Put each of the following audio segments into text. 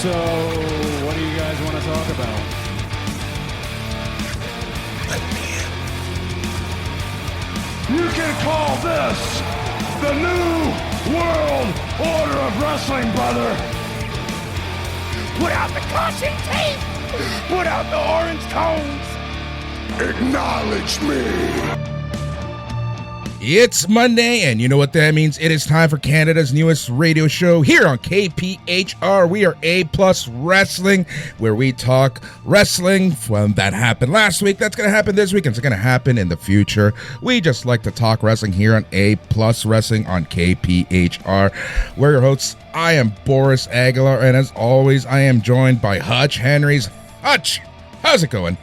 So, what do you guys want to talk about? You can call this the New World Order of Wrestling, brother. Put out the caution tape. Put out the orange cones. Acknowledge me. It's Monday, and you know what that means. It is time for Canada's newest radio show here on KPHR. We are A+ Wrestling, where we talk wrestling from that happened last week. That's going to happen this week, and it's going to happen in the future. We just like to talk wrestling here on A+ Wrestling on KPHR. We're your hosts. I am Boris Aguilar, and as always, I am joined by Hutch Henrys. Hutch, how's it going?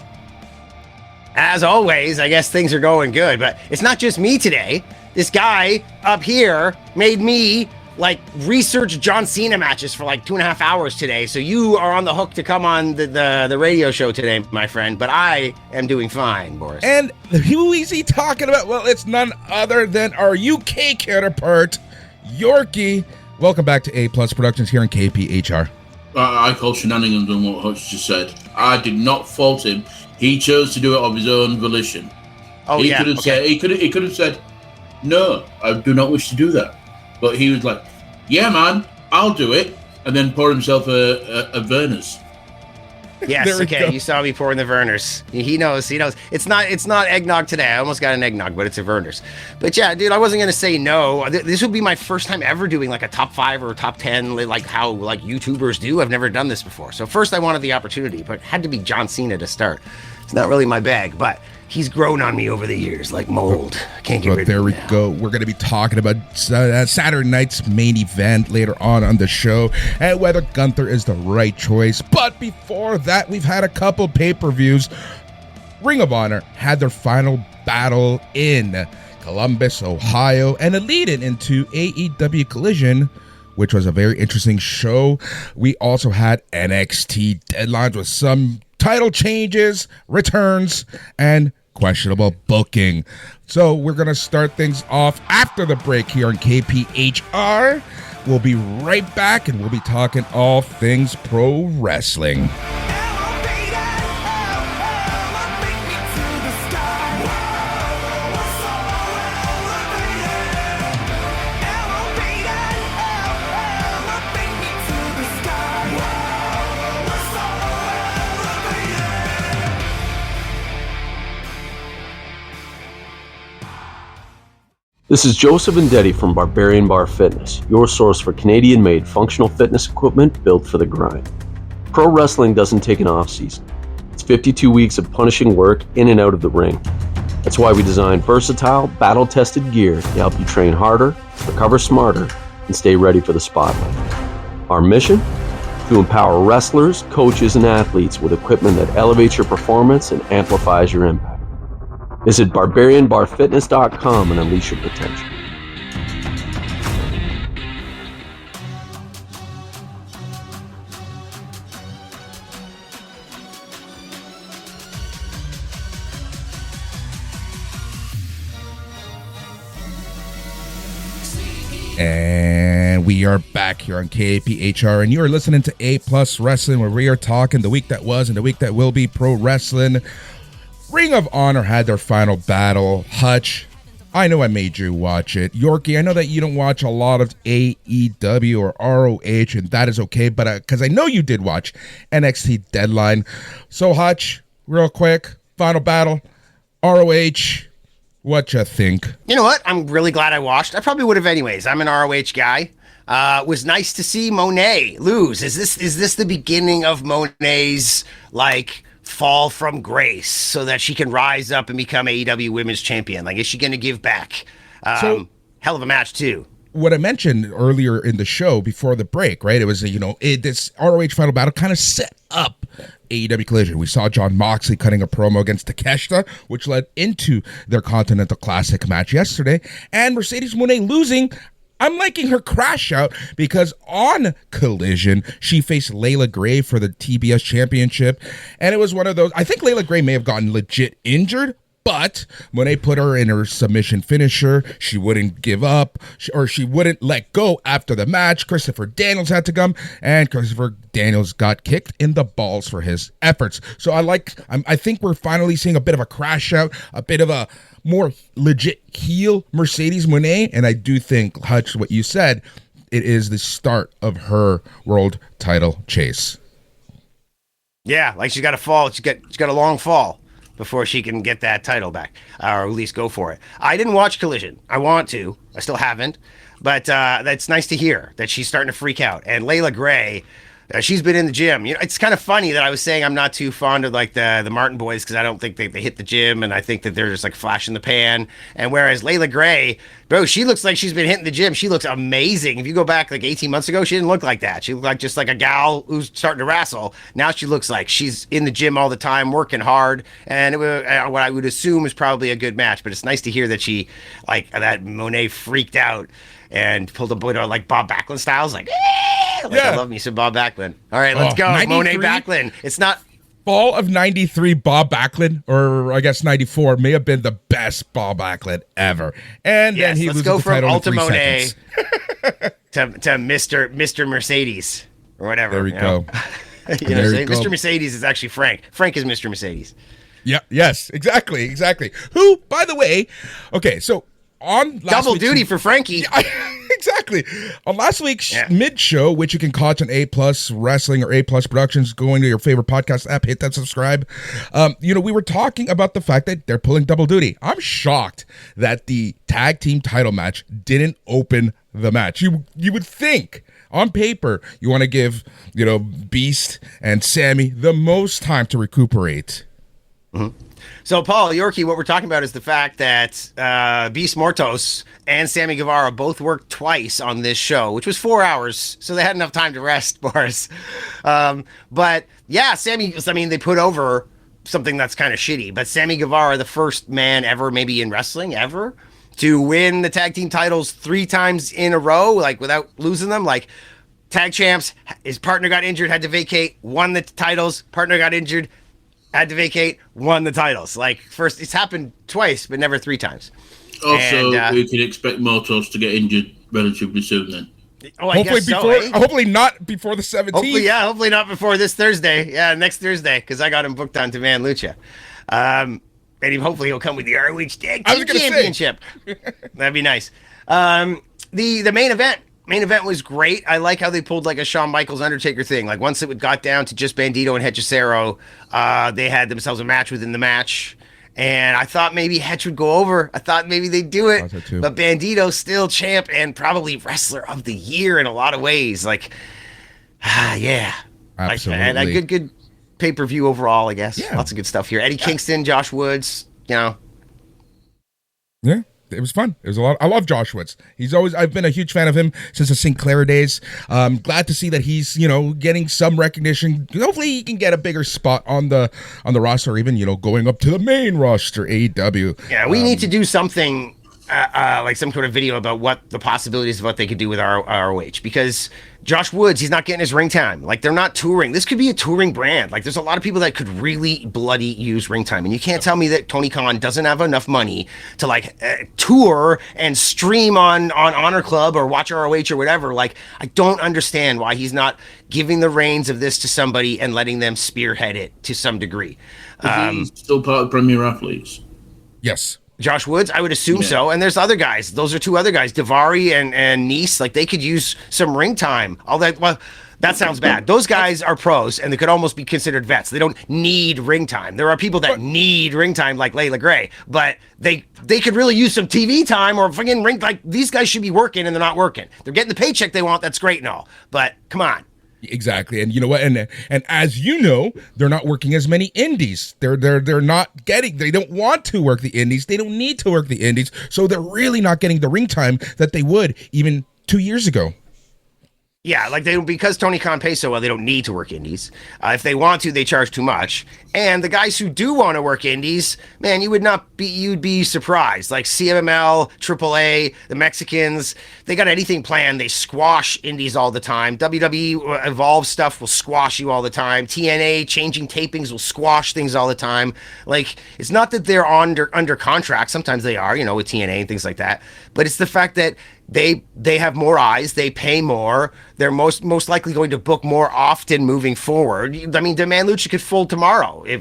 As always, I guess things are going good, but it's not just me today. This guy up here made me research John Cena matches for 2.5 hours today. So you are on the hook to come on the radio show today, my friend. But I am doing fine, Boris. And who is he talking about? Well, it's none other than our UK counterpart, Yorkie. Welcome back to A+ Productions here in KPHR. I call shenanigans on what Hutch just said. I did not fault him. He chose to do it of his own volition. He could have said, no, I do not wish to do that. But he was like, yeah, man, I'll do it. And then pour himself a Verner's. Yes, okay, you saw me pouring the Verner's. He knows. It's not eggnog today. I almost got an eggnog, but it's a Verner's. But yeah, dude, I wasn't going to say no. This would be my first time ever doing a top 5 or top 10, how YouTubers do. I've never done this before. So first I wanted the opportunity, but it had to be John Cena to start. It's not really my bag, but he's grown on me over the years like mold. Can't get rid of him. There we go. We're going to be talking about Saturday night's main event later on the show and whether Gunther is the right choice. But before that, we've had a couple pay-per-views. Ring of Honor had their final battle in Columbus, Ohio, and a lead-in into AEW Collision, which was a very interesting show. We also had NXT deadlines with some title changes, returns, and questionable booking. So we're going to start things off after the break here on KPHR. We'll be right back, and we'll be talking all things pro wrestling. This is Joseph Vendetti from Barbarian Bar Fitness, your source for Canadian-made functional fitness equipment built for the grind. Pro wrestling doesn't take an off-season. It's 52 weeks of punishing work in and out of the ring. That's why we designed versatile, battle-tested gear to help you train harder, recover smarter, and stay ready for the spotlight. Our mission? To empower wrestlers, coaches, and athletes with equipment that elevates your performance and amplifies your impact. Visit barbarianbarfitness.com and unleash your potential. And we are back here on KPHR, and you are listening to A+ Wrestling, where we are talking the week that was and the week that will be pro wrestling. Ring of Honor had their final battle. Hutch, I know I made you watch it. Yorkie, I know that you don't watch a lot of AEW or ROH, and that is okay, but because I know you did watch NXT Deadline. So, Hutch, real quick, final battle, ROH, what you think? You know what? I'm really glad I watched. I probably would have anyways. I'm an ROH guy. It was nice to see Monet lose. Is this the beginning of Monet's, fall from grace so that she can rise up and become AEW Women's Champion? Is she going to give back? Hell of a match, too. What I mentioned earlier in the show before the break, right? It was, this ROH final battle kind of set up AEW Collision. We saw Jon Moxley cutting a promo against Takeshita, which led into their Continental Classic match yesterday. And Mercedes Moné losing. I'm liking her crash out because on Collision, she faced Layla Gray for the TBS Championship. And it was one of those, I think Layla Gray may have gotten legit injured, But Monet put her in her submission finisher. She wouldn't give up, or she wouldn't let go after the match. Christopher Daniels had to come, and Christopher Daniels got kicked in the balls for his efforts. So I think we're finally seeing a bit of a crash out, a bit of a more legit heel Mercedes Moné, and I do think, Hutch, what you said, it is the start of her world title chase. Yeah, like she's got to fall. She's got a long fall before she can get that title back, or at least go for it. I didn't watch Collision. I want to. I still haven't. But that's nice to hear that she's starting to freak out. And Layla Gray, she's been in the gym. You know, it's kind of funny that I was saying I'm not too fond of like the Martin boys because I don't think they hit the gym, and I think that they're just like flash in the pan. And whereas Layla Gray, bro, she looks like she's been hitting the gym. She looks amazing. If you go back like 18 months ago, she didn't look like that. She looked like just like a gal who's starting to wrestle. Now she looks like she's in the gym all the time, working hard. And it was, what I would assume is probably a good match. But it's nice to hear that that Monet freaked out and pulled a bit of like Bob Backlund styles, like, I love me some Bob Backlund. All right, let's go. Monet Backlund. It's not fall of 93 Bob Backlund, or I guess 94, may have been the best Bob Backlund ever. And then he loses the title in 3 seconds. to Mr. Mercedes or whatever. There we go. Mr. Mercedes is actually Frank. Frank is Mr. Mercedes. Yeah. Yes. Exactly. Who, by the way, okay, so on double duty for Frankie. Exactly. On last week's mid-show, which you can catch on A+ Wrestling or A+ Productions, going to your favorite podcast app, hit that subscribe. We were talking about the fact that they're pulling double duty. I'm shocked that the tag team title match didn't open the match. You would think on paper you want to give Beast and Sammy the most time to recuperate. Mm-hmm. So, Paul, Yorkie, what we're talking about is the fact that Beast Mortos and Sammy Guevara both worked twice on this show, which was 4 hours, so they had enough time to rest, Boris. But, yeah, they put over something that's kind of shitty, but Sammy Guevara, the first man ever, maybe in wrestling ever, to win the tag team titles 3 times in a row, like, without losing them, like, tag champs, his partner got injured, had to vacate, won the titles, partner got injured, had to vacate, won the titles. Like, first, it's happened twice, but never 3 times. Also, we can expect Mortos to get injured relatively soon then. Hopefully not before the 17th. Hopefully not before this Thursday. Yeah, next Thursday, because I got him booked on Demand Lucha. And hopefully he'll come with the ROH Tag Team Championship. That'd be nice. The main event. Main event was great. I like how they pulled like a Shawn Michaels Undertaker thing. Like once it got down to just Bandito and Hechicero, they had themselves a match within the match. And I thought maybe Hetch would go over. I thought maybe they'd do it. But Bandito's still champ and probably wrestler of the year in a lot of ways. Like, yeah. Absolutely. And a good pay-per-view overall, I guess. Yeah. Lots of good stuff here. Eddie Kingston, Josh Woods, Yeah. It was fun. It was a lot. I love Josh Woods. I've been a huge fan of him since the Sinclair days. Glad to see that he's, getting some recognition. Hopefully he can get a bigger spot on the roster, even, going up to the main roster, AEW. Yeah, we need to do something like some sort of video about what the possibilities of what they could do with ROH, because Josh Woods, he's not getting his ring time. Like, they're not touring. This could be a touring brand. Like, there's a lot of people that could really bloody use ring time. And you can't tell me that Tony Khan doesn't have enough money to, tour and stream on Honor Club or watch ROH or whatever. Like, I don't understand why he's not giving the reins of this to somebody and letting them spearhead it to some degree. He's still part of Premier Athletes. Yes. Josh Woods, I would assume so. And there's other guys. Those are 2 other guys, Davari and Nice. Like, they could use some ring time. That sounds bad. Those guys are pros, and they could almost be considered vets. They don't need ring time. There are people that need ring time, like Layla Gray, but they could really use some TV time or fucking ring. Like, these guys should be working, and they're not working. They're getting the paycheck they want. That's great and all, but come on. Exactly. And you know what? And as you know, they're not working as many indies. They're not getting, they don't want to work the indies. They don't need to work the indies. So they're really not getting the ring time that they would even 2 years ago. Yeah, like because Tony Khan pays so well, they don't need to work indies. If they want to, they charge too much. And the guys who do want to work indies, man, you'd be surprised. Like CMML, AAA, the Mexicans, they got anything planned. They squash indies all the time. WWE Evolve stuff will squash you all the time. TNA changing tapings will squash things all the time. Like, it's not that they're under contract. Sometimes they are, with TNA and things like that. But it's the fact that they have more eyes, they pay more, they're most likely going to book more often moving forward. I mean, Demand Lucha could fold tomorrow. You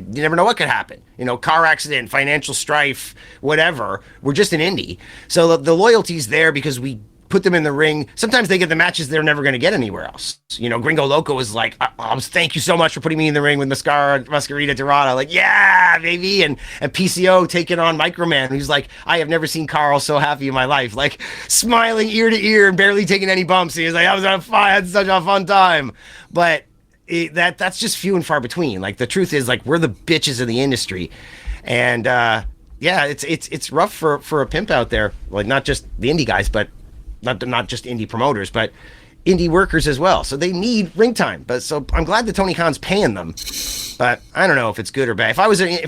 never know what could happen. Car accident, financial strife, whatever. We're just an indie. So the loyalty's there because we put them in the ring. Sometimes they get the matches they're never going to get anywhere else. Gringo Loco was like, thank you so much for putting me in the ring with Mascarita Dorada. Like, yeah, baby. And PCO taking on Microman. He's like, I have never seen Carl so happy in my life. Like, smiling ear to ear and barely taking any bumps. He was like, I had such a fun time. But that's just few and far between. Like, the truth is, like, we're the bitches of the industry. And, yeah, it's rough for a pimp out there. Like, not just the indie guys, but not just indie promoters, but indie workers as well. So they need ring time. But so I'm glad that Tony Khan's paying them. But I don't know if it's good or bad. If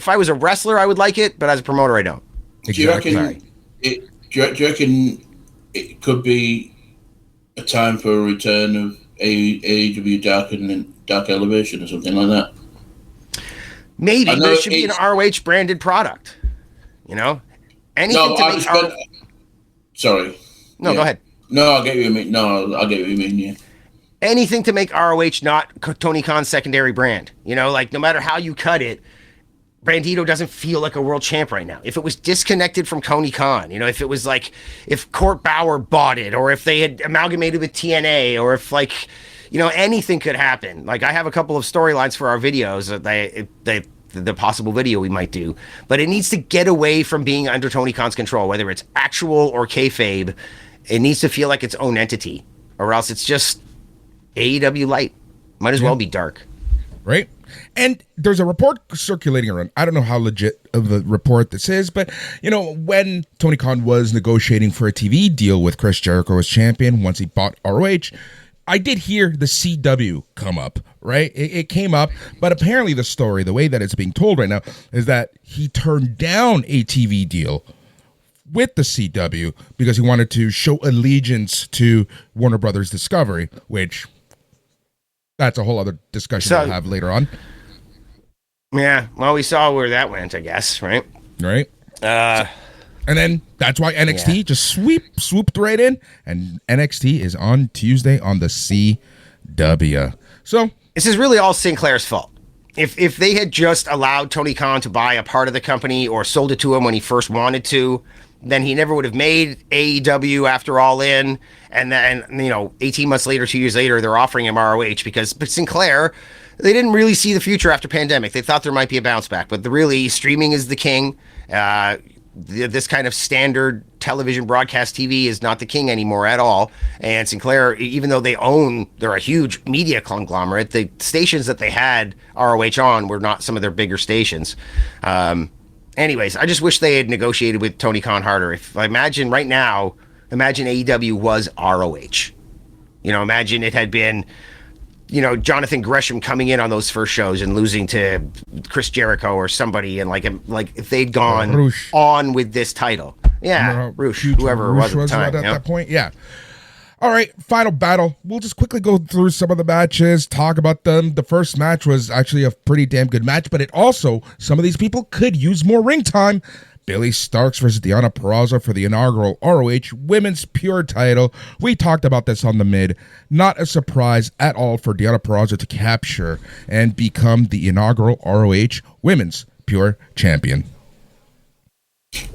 I was a wrestler, I would like it, but as a promoter, I don't. Exactly. Do you reckon it could be a time for a return of AEW Dark Elevation or something like that? Maybe, but it should be an ROH branded product. Anything to make Sorry. No, Go ahead. No, I get what you mean. Yeah. Anything to make ROH not Tony Khan's secondary brand. Like, no matter how you cut it, Bandito doesn't feel like a world champ right now. If it was disconnected from Tony Khan, if it was like, if Court Bauer bought it, or if they had amalgamated with TNA, or if anything could happen. Like, I have a couple of storylines for our videos that the possible video we might do, but it needs to get away from being under Tony Khan's control, whether it's actual or kayfabe. It needs to feel like its own entity, or else it's just AEW light. Might as well be dark. Right? And there's a report circulating around. I don't know how legit of the report this is, but, when Tony Khan was negotiating for a TV deal with Chris Jericho as champion, once he bought ROH, I did hear the CW come up, right? It came up, but apparently the story, the way that it's being told right now, is that he turned down a TV deal with the CW because he wanted to show allegiance to Warner Brothers Discovery, which that's a whole other discussion we'll have later on. Yeah, well, we saw where that went, I guess, right? Right. And then that's why NXT just swooped right in, and NXT is on Tuesday on the CW. So this is really all Sinclair's fault. If they had just allowed Tony Khan to buy a part of the company or sold it to him when he first wanted to, then he never would have made AEW after All In. And then, 18 months later, 2 years later, they're offering him ROH but Sinclair, they didn't really see the future after pandemic. They thought there might be a bounce back, but really streaming is the king. This kind of standard television broadcast TV is not the king anymore at all. And Sinclair, even though they're a huge media conglomerate, the stations that they had ROH on were not some of their bigger stations. Anyways, I just wish they had negotiated with Tony Khan harder. Imagine AEW was ROH. Imagine it had been, Jonathan Gresham coming in on those first shows and losing to Chris Jericho or somebody, and like if they'd gone on with this title. Yeah, Roosh, whoever it was at the time. At that point, yeah. All right, final battle. We'll just quickly go through some of the matches, talk about them. The first match was actually a pretty damn good match, but it also, some of these people could use more ring time. Billy Starks versus Deonna Purrazzo for the inaugural ROH Women's Pure title. We talked about this on the mid. Not a surprise at all for Deonna Purrazzo to capture and become the inaugural ROH Women's Pure champion.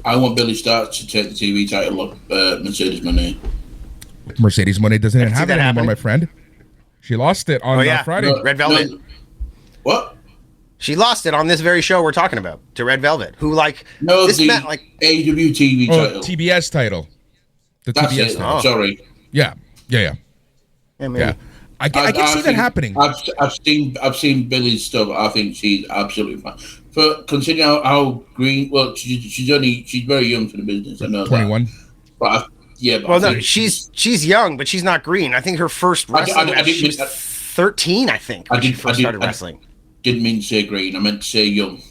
I want Billy Starks to take the TV title off Mercedes Moné. Mercedes Moné doesn't even have it anymore, my friend. She lost it on Friday. No, Red Velvet. No. What? She lost it on this very show we're talking about to Red Velvet, who the AEW TV title. TBS title. The That's TBS it. title. Sorry. Yeah. I can see that happening. I've seen Billy's stuff. I think she's absolutely fine. For considering how green, well, she's very young for the business. I know 21. But Yeah, but well, no, she's young, but she's not green. I think her first wrestling she was 13, I think, when she first started wrestling. Didn't mean to say green. I meant to say young.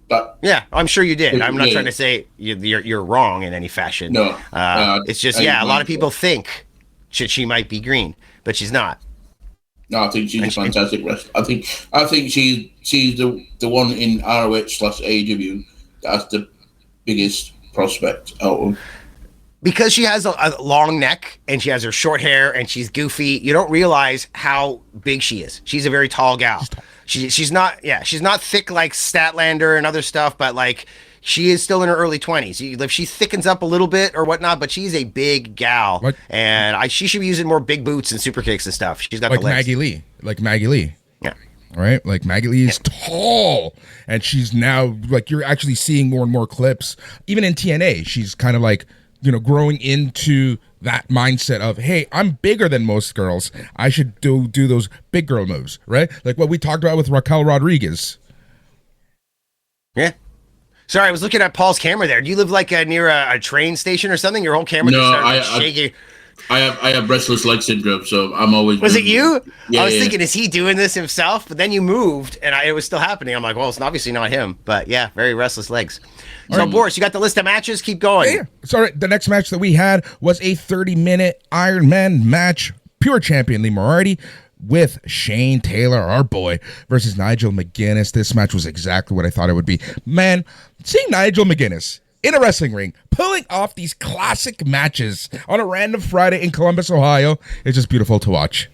But yeah, I'm sure you did. I'm not trying to say you're wrong in any fashion. No. It's just, a lot of people think she might be green, but she's not. No, I think she's a fantastic wrestler. I think she's the one in ROH/AEW that's the biggest prospect out of. Because she has a long neck and she has her short hair and she's goofy, you don't realize how big she is. She's a very tall gal. She's not thick like Statlander and other stuff, but like she is still in her early 20s. If she thickens up a little bit or whatnot, but she's a big gal. What? And she should be using more big boots and super kicks and stuff. She's got like the legs. Maggie Lee. Yeah. Right? Like Maggie Lee is tall, and she's now like you're actually seeing more and more clips. Even in TNA, she's kind of like, growing into that mindset of, hey, I'm bigger than most girls. I should do those big girl moves, right? Like what we talked about with Raquel Rodriguez. Yeah. Sorry, I was looking at Paul's camera there. Do you live like near a train station or something? Your whole camera just started shaking. I have restless leg syndrome, so I'm always. Was it you? Yeah, I was thinking, is he doing this himself? But then you moved, and it was still happening. I'm like, well, it's obviously not him. But yeah, very restless legs. So, right. Boris, you got the list of matches? Keep going. Yeah. Sorry, the next match that we had was a 30-minute Iron Man match. Pure champion Lee Moriarty with Shane Taylor, our boy, versus Nigel McGuinness. This match was exactly what I thought it would be. Man, seeing Nigel McGuinness in a wrestling ring, pulling off these classic matches on a random Friday in Columbus, Ohio, is just beautiful to watch.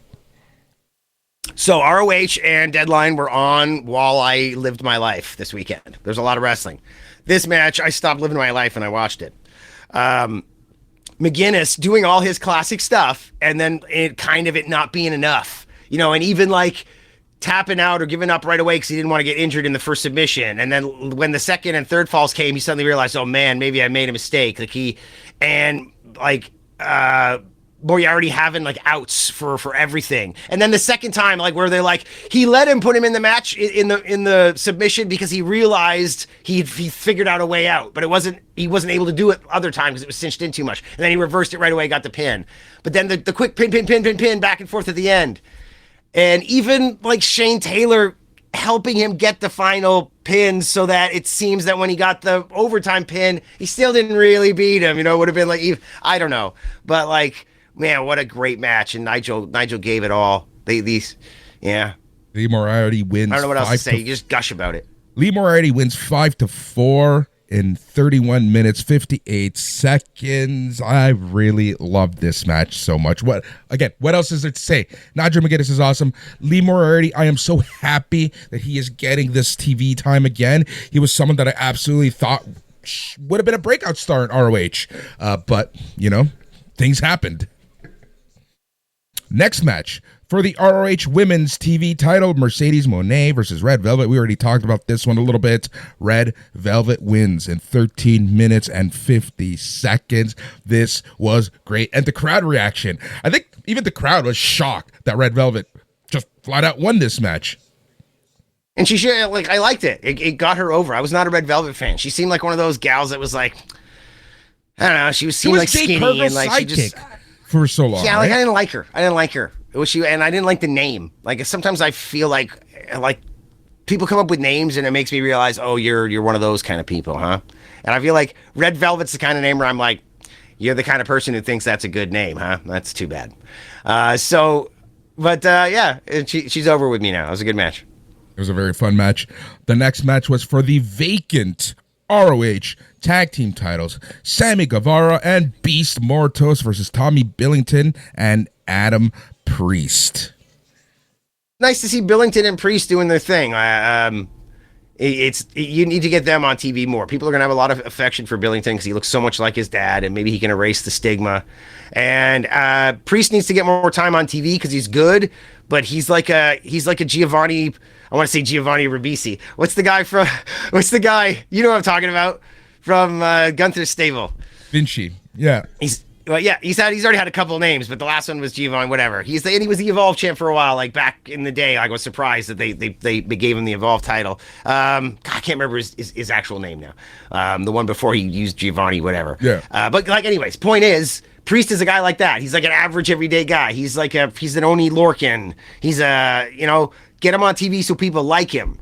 So ROH and Deadline were on while I lived my life this weekend. There's a lot of wrestling. This match, I stopped living my life and I watched it. McGuinness doing all his classic stuff, and then it not being enough, and even like tapping out or giving up right away because he didn't want to get injured in the first submission. And then when the second and third falls came, he suddenly realized, oh man, maybe I made a mistake. Moriarty having like outs for everything. And then the second time, like where they're like, he let him put him in the match in the submission because he realized he figured out a way out, but he wasn't able to do it other time because it was cinched in too much. And then he reversed it right away, got the pin. But then the quick pin back and forth at the end. And even like Shane Taylor helping him get the final pin so that it seems that when he got the overtime pin, he still didn't really beat him. It would have been like, I don't know. But like, man, what a great match. And Nigel gave it all. Lee Moriarty wins. I don't know what else to say. You just gush about it. Lee Moriarty wins 5-4 in 31 minutes, 58 seconds. I really love this match so much. What else is there to say? Nigel McGuinness is awesome. Lee Moriarty, I am so happy that he is getting this TV time again. He was someone that I absolutely thought would have been a breakout star in ROH. But, things happened. Next match for the ROH Women's TV title, Mercedes Moné versus Red Velvet. We already talked about this one a little bit. Red Velvet wins in 13 minutes and 50 seconds. This was great. And the crowd reaction. I think even the crowd was shocked that Red Velvet just flat out won this match. And I liked it. It got her over. I was not a Red Velvet fan. She seemed like one of those gals that was like, I don't know, she seemed like skinny and like she just... for so long. Yeah, like right? I didn't like her. It was and I didn't like the name. Like sometimes I feel like people come up with names and it makes me realize, oh, you're one of those kind of people, huh? And I feel like Red Velvet's the kind of name where I'm like, you're the kind of person who thinks that's a good name, huh? That's too bad. She's over with me now. It was a good match. It was a very fun match. The next match was for the vacant ROH tag team titles. Sammy Guevara and Beast Mortos versus Tommy Billington and Adam Priest. Nice to see Billington and Priest doing their thing. You need to get them on TV more. People are going to have a lot of affection for Billington because he looks so much like his dad, and maybe he can erase the stigma. And Priest needs to get more time on TV because he's good, but he's like a Giovanni. I want to say Giovanni Ribisi. What's the guy? You know what I'm talking about from Gunther's stable. Vinci. Yeah. But yeah, he's already had a couple of names, but the last one was Giovanni, whatever. He was the Evolve champ for a while, like back in the day. I was surprised that they gave him the Evolve title. God, I can't remember his actual name now. The one before he used Giovanni, whatever. Yeah. But like, anyways, point is, Priest is a guy like that. He's like an average everyday guy. He's an Oni Lorcan. He's get him on TV so people like him.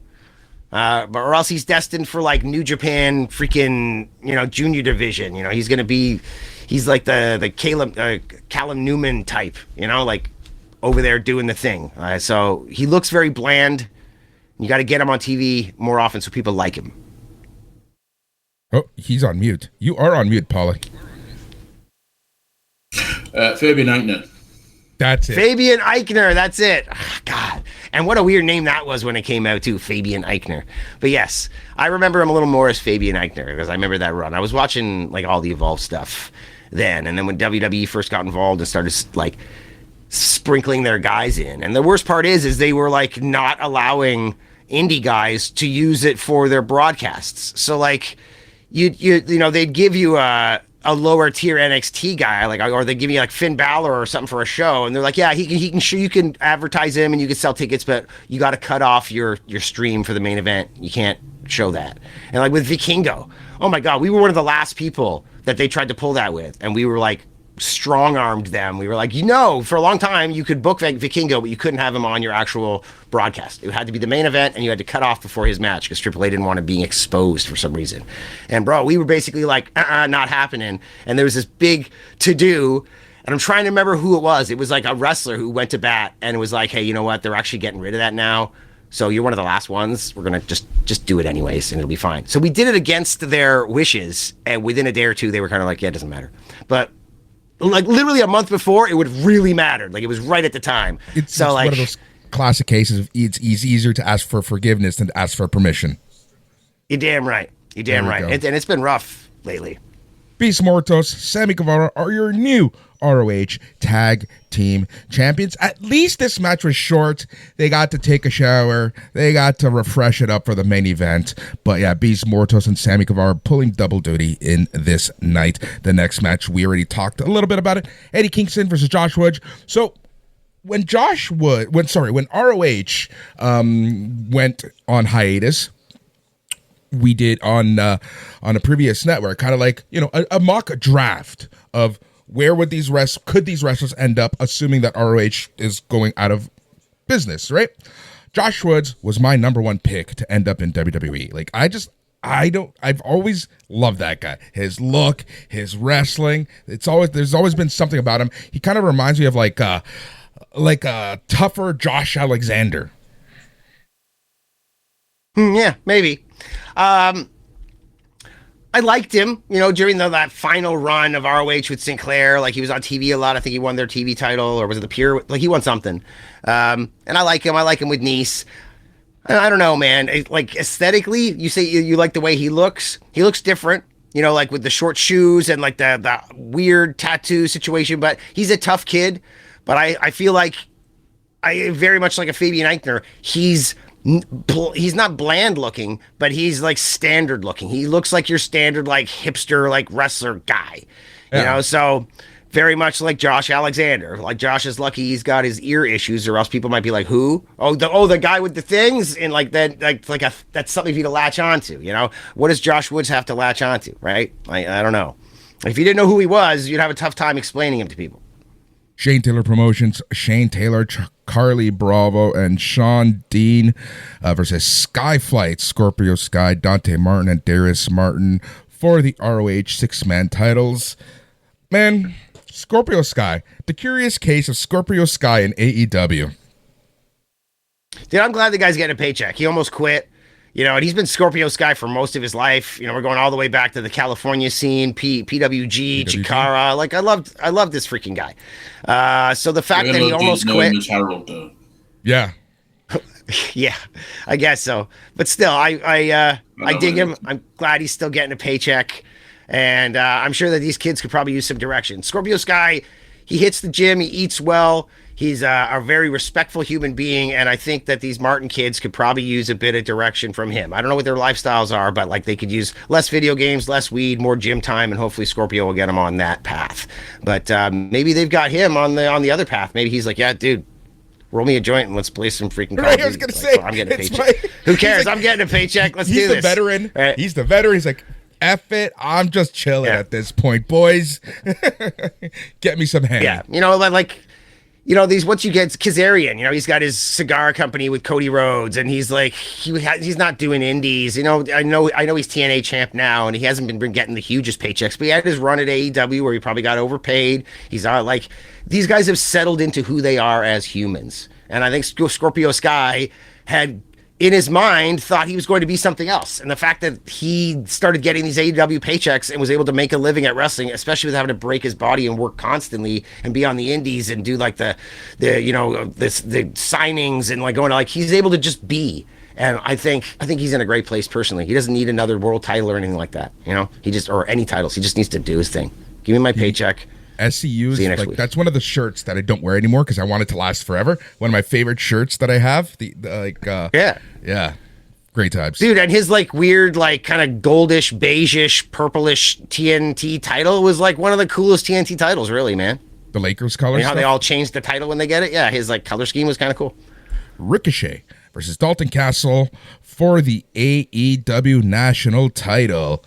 Or else he's destined for like New Japan freaking, junior division. He's like the Callum Newman type, like over there doing the thing. So he looks very bland. You got to get him on TV more often so people like him. Oh, he's on mute. You are on mute, Paula. Fabian Eichner. That's it. Fabian Eichner, that's it. Oh, God. And what a weird name that was when it came out, too. Fabian Eichner. But yes, I remember him a little more as Fabian Eichner because I remember that run. I was watching like all the Evolve stuff then. And then when WWE first got involved and started like sprinkling their guys in. And the worst part is they were like not allowing indie guys to use it for their broadcasts. So like they'd give you a lower tier NXT guy, or they give you like Finn Balor or something for a show, and they're like, yeah, he can show, you can advertise him and you can sell tickets, but you got to cut off your stream for the main event. You can't show that. And like with Vikingo, oh my God, we were one of the last people that they tried to pull that with, and we were like strong-armed them. We were like, for a long time you could book Vikingo, but you couldn't have him on your actual broadcast. It had to be the main event, and you had to cut off before his match because Triple A didn't want him being exposed for some reason. And bro, we were basically like, not happening. And there was this big to-do, and I'm trying to remember who it was. It was like a wrestler who went to bat, and it was like, hey, you know what? They're actually getting rid of that now. So you're one of the last ones. We're going to just do it anyways, and it'll be fine. So we did it against their wishes, and within a day or two, they were kind of like, yeah, it doesn't matter. But like literally a month before, it would have really mattered. Like it was right at the time. It's one of those classic cases of it's easier to ask for forgiveness than to ask for permission. You're damn right. And it's been rough lately. Beast Mortos, Sammy Guevara are your new ROH Tag Team Champions. At least this match was short. They got to take a shower. They got to refresh it up for the main event. But yeah, Beast Mortos and Sammy Guevara pulling double duty in this night. The next match, we already talked a little bit about it. Eddie Kingston versus Josh Wood. So when ROH went on hiatus, we did on a previous network, kind of like, a mock draft of where could these wrestlers end up, assuming that ROH is going out of business, right? Josh Woods was my number one pick to end up in WWE. Like, I've always loved that guy. His look, his wrestling. There's always been something about him. He kind of reminds me of like a tougher Josh Alexander. Yeah, maybe. I liked him, during that final run of ROH with Sinclair. Like, he was on TV a lot. I think he won their TV title, or was it the Pure? Like, he won something. And I like him. I like him with Nice. I don't know, man. Like, aesthetically, you say you like the way he looks. He looks different, like with the short shoes and like the weird tattoo situation. But he's a tough kid. But I feel like very much like a Fabian Eichner. He's not bland looking, but he's like standard looking. He looks like your standard like hipster like wrestler guy, so very much like Josh Alexander. Like, Josh is lucky he's got his ear issues, or else people might be like, who? The guy with the things, and like that, that's something for you to latch onto. What does Josh Woods have to latch onto, right? I don't know. If you didn't know who he was, you'd have a tough time explaining him to people. Shane Taylor Promotions, Shane Taylor, Carly Bravo, and Sean Dean versus Skyflight, Scorpio Sky, Dante Martin, and Darius Martin for the ROH six-man titles. Man, Scorpio Sky, the curious case of Scorpio Sky in AEW. Dude, I'm glad the guy's getting a paycheck. He almost quit. And he's been Scorpio Sky for most of his life. We're going all the way back to the California scene, PWG, Chikara. Like, I love this freaking guy. So the fact that he almost quit. Yeah. Yeah, I guess so. But still, I dig him. I'm glad he's still getting a paycheck. And I'm sure that these kids could probably use some direction. Scorpio Sky, he hits the gym. He eats well. He's a very respectful human being, and I think that these Martin kids could probably use a bit of direction from him. I don't know what their lifestyles are, but like they could use less video games, less weed, more gym time, and hopefully Scorpio will get him on that path. But maybe they've got him on the other path. Maybe he's like, yeah, dude, roll me a joint and let's play some freaking Call of Duty. I was gonna say, I'm getting a paycheck. Who cares? Like, I'm getting a paycheck. Let's do this. He's the veteran. Right. He's the veteran. He's like, F it. I'm just chilling at this point, boys. Get me some hand. Yeah, these once you get Kazarian, he's got his cigar company with Cody Rhodes, and he's like he's not doing indies. I know he's TNA champ now, and he hasn't been getting the hugest paychecks, but he had his run at AEW where he probably got overpaid. He's like these guys have settled into who they are as humans, and I think Scorpio Sky had in his mind thought he was going to be something else. And the fact that he started getting these AEW paychecks and was able to make a living at wrestling, especially with having to break his body and work constantly and be on the indies and do like the signings and like going to like, he's able to just be. And I think he's in a great place personally. He doesn't need another world title or anything like that. Or any titles. He just needs to do his thing. Give me my paycheck. SCU is like, that's one of the shirts that I don't wear anymore because I want it to last forever. One of my favorite shirts that I have. Yeah, great times, dude. And his like weird, like kind of goldish, beigeish, purplish TNT title was like one of the coolest TNT titles, really, man. The Lakers color. How they all changed the title when they get it. Yeah, his like color scheme was kind of cool. Ricochet versus Dalton Castle for the AEW national title.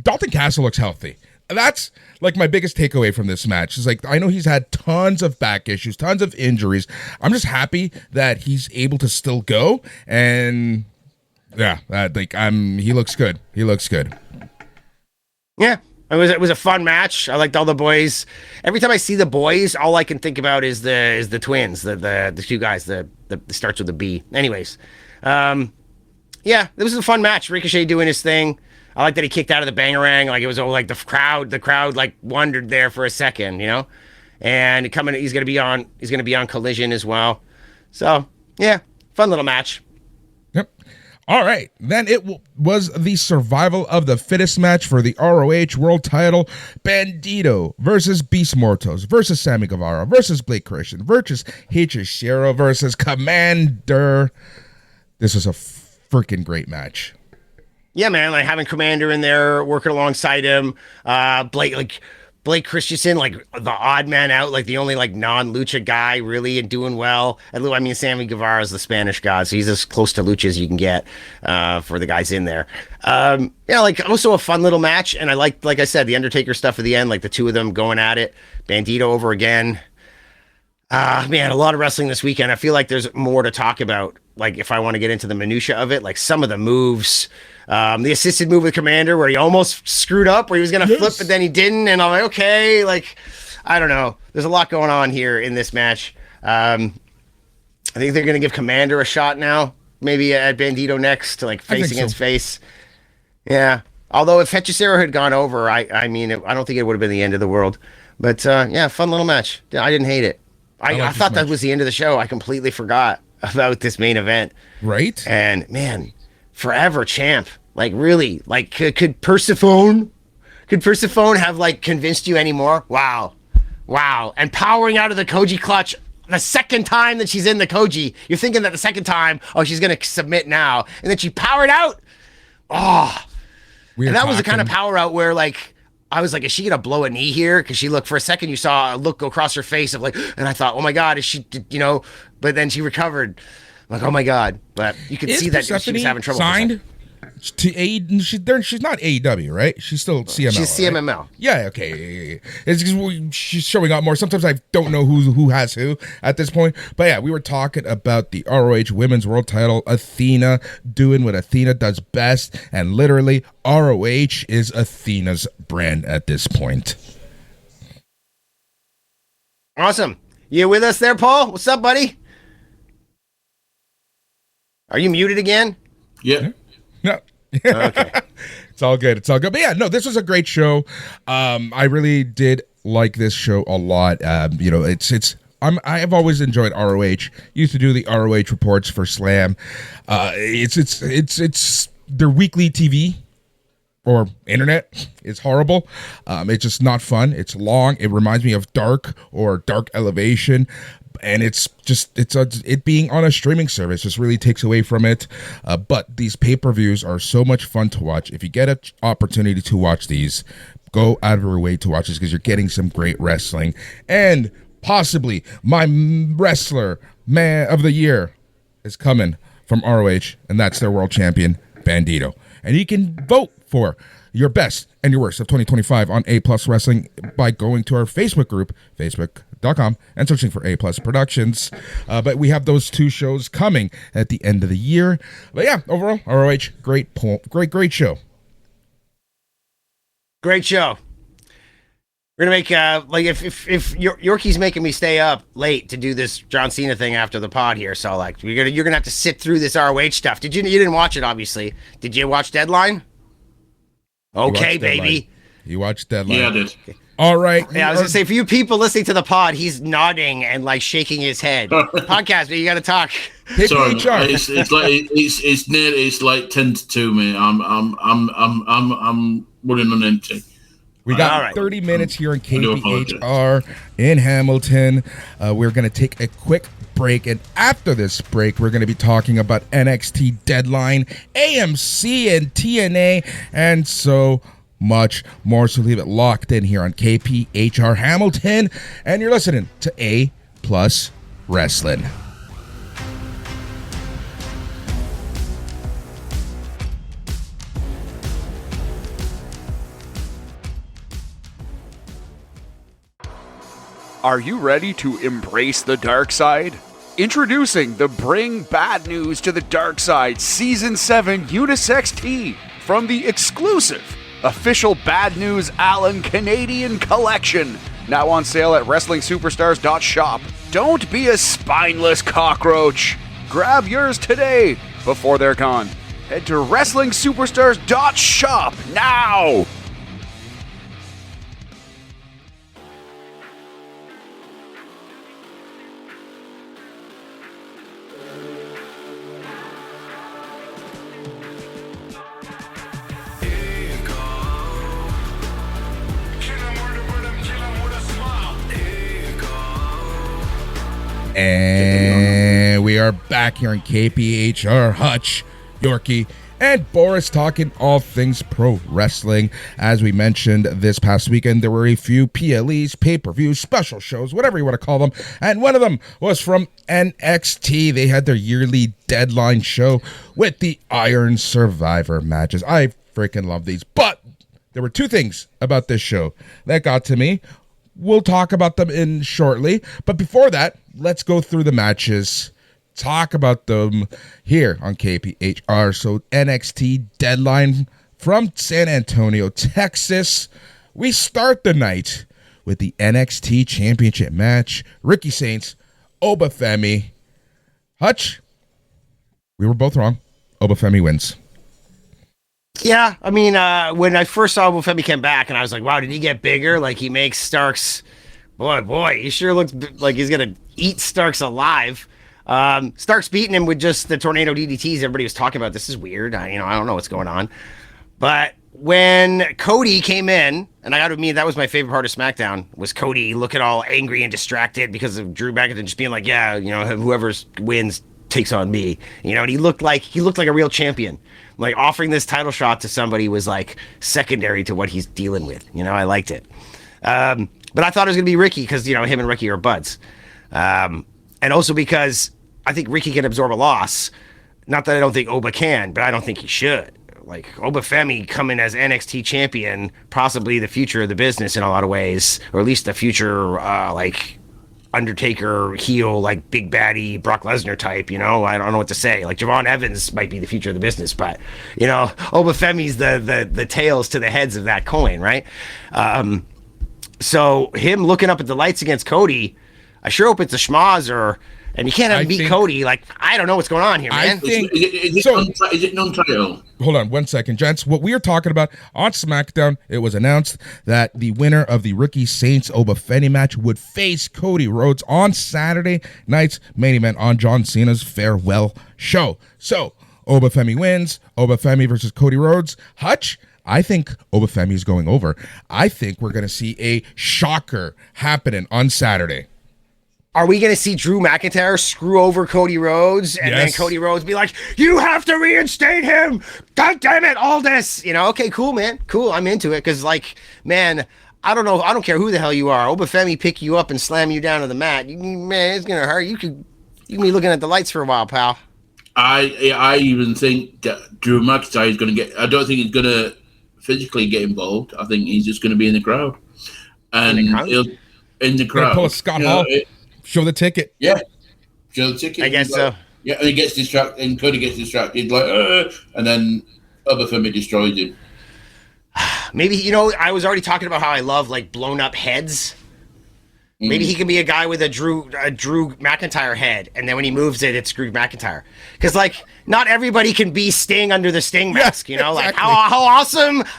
Dalton Castle looks healthy. That's like my biggest takeaway from this match. Is like I know he's had tons of back issues, tons of injuries. I'm just happy that he's able to still go, and yeah, he looks good. He looks good. Yeah, it was a fun match. I liked all the boys. Every time I see the boys, all I can think about is the twins, the two guys. The starts with a B. Anyways, yeah, it was a fun match. Ricochet doing his thing. I like that he kicked out of the bangarang. Like it was all like the crowd like wondered there for a second, and he's going to be on Collision as well. So yeah, fun little match. Yep. All right. Then it was the survival of the fittest match for the ROH world title. Bandito versus Beast Mortos versus Sammy Guevara versus Blake Christian versus Hechicero versus Commander. This was a freaking great match. Yeah, man, like having Commander in there, working alongside him, Blake Christensen, like the odd man out, like the only like non-lucha guy really and doing well. And Sammy Guevara is the Spanish god, so he's as close to lucha as you can get for the guys in there. Also a fun little match, and I like I said, the Undertaker stuff at the end, like the two of them going at it, Bandito over again. Man, a lot of wrestling this weekend. I feel like there's more to talk about. Like if I want to get into the minutia of it, like some of the moves. The assisted move with Commander where he almost screwed up, where he was going to flip, but then he didn't. And I'm like, okay, like, I don't know. There's a lot going on here in this match. I think they're going to give Commander a shot now, maybe at Bandito next to like face against face. Yeah. Although if Hechicero had gone over, I don't think it would have been the end of the world. But yeah, fun little match. I didn't hate it. I thought that was the end of the show. I completely forgot about this main event. Right. And man, forever champ. Like really, like could Persephone have like convinced you anymore? Wow. And powering out of the Koji clutch the second time that she's in the Koji. You're thinking that the second time, she's going to submit now. And then she powered out. And that was the kind of power out where like, I was like, is she going to blow a knee here? Because she looked for a second, you saw a look go across her face of like, and I thought, oh my God, is she, but then she recovered. I'm like, oh my God. But you could see that she was having trouble. Signed to she's not AEW, right? She's still CML. She's CMML. Right? Yeah, okay. It's just she's showing up more. Sometimes I don't know who has who at this point. But yeah, we were talking about the ROH Women's World Title. Athena doing what Athena does best, and literally ROH is Athena's brand at this point. Awesome. You with us there, Paul? What's up, buddy? Are you muted again? Yeah. No. Okay. It's all good. But yeah, no, this was a great show. I really did like this show a lot. I have always enjoyed ROH. Used to do the ROH reports for Slam. It's their weekly TV or internet is horrible. It's just not fun. It's long. It reminds me of Dark or Dark Elevation. And it being on a streaming service just really takes away from it. But these pay-per-views are so much fun to watch. If you get an opportunity to watch these, go out of your way to watch this because you're getting some great wrestling. And possibly my wrestler man of the year is coming from ROH, and that's their world champion, Bandito. And you can vote for your best and your worst of 2025 on A Plus Wrestling by going to our Facebook group, facebook.com, and searching for A Plus Productions. But we have those 2 shows coming at the end of the year. But yeah, overall, ROH, great show. Great show. We're gonna make if Yorkie's making me stay up late to do this John Cena thing after the pod here, so like you're gonna have to sit through this ROH stuff. You didn't watch it, obviously. Did you watch Deadline? Okay, baby. You watched Deadline. Yeah, I did. All right. Yeah, I was gonna say, for you people listening to the pod, he's nodding and like shaking his head. Podcast, but you gotta talk. Sorry, it's like 10 to 2, man. I'm running on empty. We got 30 minutes here in KPHR in Hamilton. We're going to take a quick break, and after this break, we're going to be talking about NXT Deadline, AMC, and TNA, and so much more. So leave it locked in here on KPHR Hamilton, and you're listening to A Plus Wrestling. Are you ready to embrace the dark side? Introducing the Bring Bad News to the Dark Side Season 7 Unisex Tee from the exclusive official Bad News Allen Canadian Collection, now on sale at WrestlingSuperstars.shop. Don't be a spineless cockroach. Grab yours today before they're gone. Head to WrestlingSuperstars.shop now. And we are back here in KPHR. Hutch, Yorkie, and Boris talking all things pro wrestling. As we mentioned this past weekend, there were a few PLEs, pay-per-views, special shows, whatever you want to call them. And one of them was from NXT. They had their yearly Deadline show with the Iron Survivor matches. I freaking love these. But there were 2 things about this show that got to me. We'll talk about them in shortly. But before that, let's go through the matches, talk about them here on KPHR. So NXT Deadline from San Antonio, Texas. We start the night with the NXT Championship match. Ricky Saints, Obafemi. Hutch, we were both wrong. Obafemi wins. Yeah, I mean, when I first saw Obafemi come back, and I was like, wow, did he get bigger? Like, he makes Starks... Boy, he sure looks like he's going to eat Starks alive. Starks beating him with just the tornado DDTs. Everybody was talking about this is weird. I don't know what's going on. But when Cody came in, and I got to admit, that was my favorite part of SmackDown, was Cody looking all angry and distracted because of Drew McIntyre just being like, yeah, whoever wins takes on me. And he looked like a real champion. Like, offering this title shot to somebody was like secondary to what he's dealing with. I liked it. But I thought it was going to be Ricky because, him and Ricky are buds. And also because I think Ricky can absorb a loss. Not that I don't think Oba can, but I don't think he should. Like, Obafemi coming as NXT champion, possibly the future of the business in a lot of ways, or at least the future, Undertaker heel, like big baddie Brock Lesnar type, I don't know what to say. Like, Javon Evans might be the future of the business, but Obafemi's the tails to the heads of that coin, right? So him looking up at the lights against Cody, I sure hope it's a schmaz and you can't have him beat Cody. Like, I don't know what's going on here, man. Is it non-title? Hold on 1 second, gents. What we are talking about on SmackDown, it was announced that the winner of the Ricky Saints Obafemi match would face Cody Rhodes on Saturday night's main event on John Cena's farewell show. So Obafemi wins. Obafemi versus Cody Rhodes. Hutch, I think Obafemi is going over. I think we're going to see a shocker happening on Saturday. Are we going to see Drew McIntyre screw over Cody Rhodes and then Cody Rhodes be like, you have to reinstate him. God damn it. All this, okay, cool, man. Cool. I'm into it. Cause man, I don't know. I don't care who the hell you are. Obafemi pick you up and slam you down to the mat. Man, it's going to hurt. You can be looking at the lights for a while, pal. I even think that Drew McIntyre is going to get, I don't think he's going to physically get involved. I think he's just going to be in the crowd. And in the crowd. Pull a Scott Hall. Show the ticket. Yeah. Show the ticket. I guess so. Yeah, and he gets distracted, and Cody gets distracted, and then Obafemi destroys him. Maybe, I was already talking about how I love, blown up heads. Maybe he can be a guy with a Drew McIntyre head, and then when he moves it, it's Drew McIntyre. Because, not everybody can be Sting under the Sting mask, Exactly. How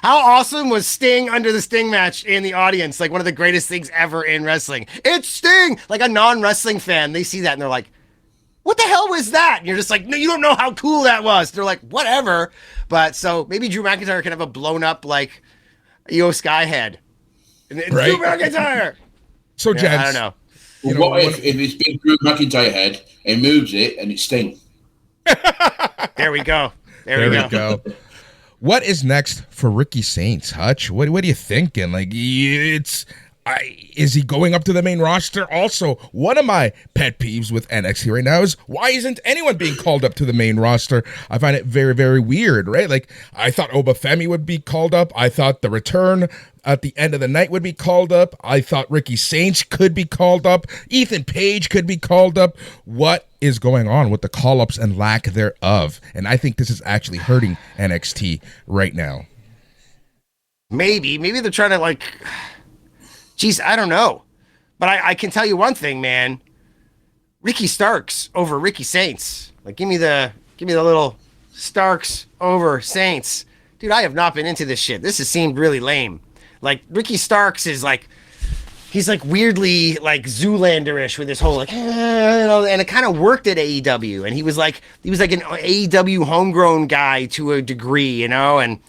awesome was Sting under the Sting match in the audience? One of the greatest things ever in wrestling. It's Sting! A non-wrestling fan, they see that, and they're like, what the hell was that? And you're just like, no, you don't know how cool that was. They're like, whatever. But, so, maybe Drew McIntyre can have a blown-up, Io Sky head. And right? Drew McIntyre! So, Jens, I don't know. Well, what if it's big Drew McIntyre head and moves it and it's Sting? There we go. There we go. What is next for Ricky Saints, Hutch? What are you thinking? Is he going up to the main roster? Also, one of my pet peeves with NXT right now is why isn't anyone being called up to the main roster? I find it very, very weird, right? I thought Obafemi would be called up. I thought the return at the end of the night would be called up. I thought Ricky Saints could be called up. Ethan Page could be called up. What is going on with the call-ups and lack thereof? And I think this is actually hurting NXT right now. Maybe they're trying to Jeez, I don't know. But I can tell you one thing, man. Ricky Starks over Ricky Saints. Give me the little Starks over Saints. Dude, I have not been into this shit. This has seemed really lame. Ricky Starks is he's weirdly Zoolander-ish with this whole and it kind of worked at AEW. And he was an AEW homegrown guy to a degree, and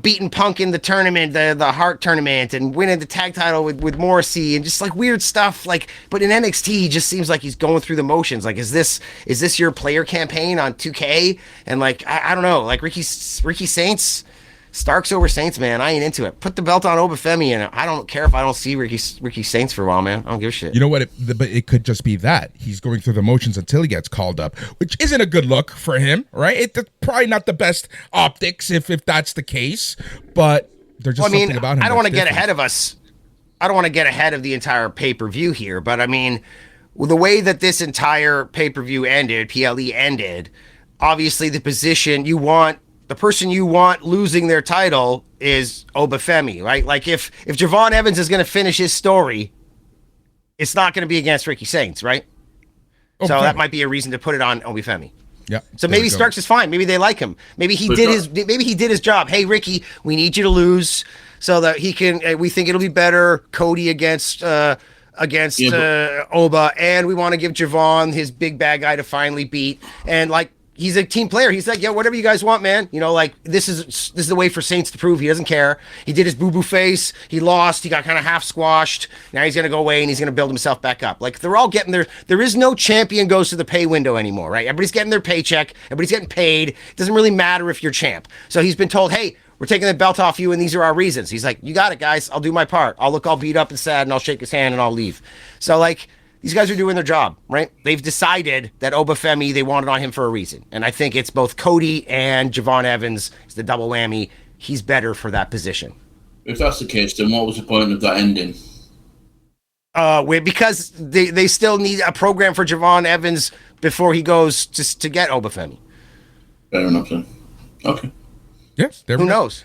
beating Punk in the tournament, the Hart tournament, and winning the tag title with Morrissey, and just weird stuff. But in NXT, he just seems like he's going through the motions. Is this your player campaign on 2K? And I don't know. Ricky Saints, Starks over Saints, man. I ain't into it. Put the belt on Obafemi, and I don't care if I don't see Ricky Saints for a while, man. I don't give a shit. You know what? But it could just be that he's going through the motions until he gets called up, which isn't a good look for him, right? It's probably not the best optics if that's the case. But there's just something about him. I don't want to get ahead of us. I don't want to get ahead of the entire pay-per-view here, but the way that this entire pay-per-view ended, PLE ended, obviously the position you want. The person you want losing their title is Obafemi, right? If Javon Evans is going to finish his story, it's not going to be against Ricky Saints, right? So that might be a reason to put it on Obafemi. Yeah. So maybe Starks is fine. Maybe they like him. Maybe he did his job. Hey, Ricky, we need you to lose so that he can. We think it'll be better. Cody against Oba, and we want to give Javon his big bad guy to finally beat. And he's a team player. He's yeah, whatever you guys want, man. This is the way for Saints to prove he doesn't care. He did his boo-boo face. He lost. He got kind of half squashed. Now he's going to go away and he's going to build himself back up. They're all getting there is no champion goes to the pay window anymore, right? Everybody's getting their paycheck. Everybody's getting paid. It doesn't really matter if you're champ. So he's been told, hey, we're taking the belt off you and these are our reasons. He's like, you got it, guys. I'll do my part. I'll look all beat up and sad and I'll shake his hand and I'll leave. So these guys are doing their job, right? They've decided that Obafemi, they wanted on him for a reason. And I think it's both Cody and Javon Evans. It's the double whammy. He's better for that position. If that's the case, then what was the point of that ending? Because they still need a program for Javon Evans before he goes to get Obafemi. Fair enough, then. Okay. Yes. Who knows?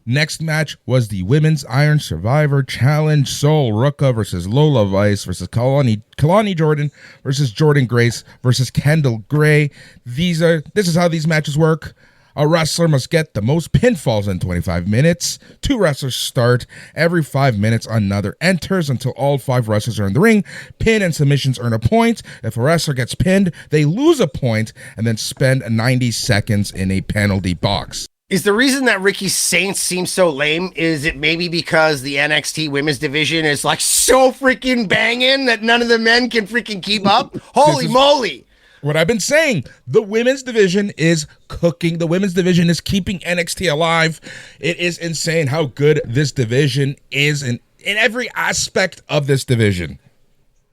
Next match was the Women's Iron Survivor Challenge. Sol Ruka versus Lola Vice versus Kalani Jordan versus Jordan Grace versus Kendall Gray. This is how these matches work. A wrestler must get the most pinfalls in 25 minutes. 2 wrestlers start. Every 5 minutes, another enters until all 5 wrestlers are in the ring. Pin and submissions earn a point. If a wrestler gets pinned, they lose a point and then spend 90 seconds in a penalty box. Is the reason that Ricky Saints seems so lame, is it maybe because the NXT women's division is like so freaking banging that none of the men can freaking keep up? Holy moly. What I've been saying, the women's division is cooking. The women's division is keeping NXT alive. It is insane how good this division is in every aspect of this division.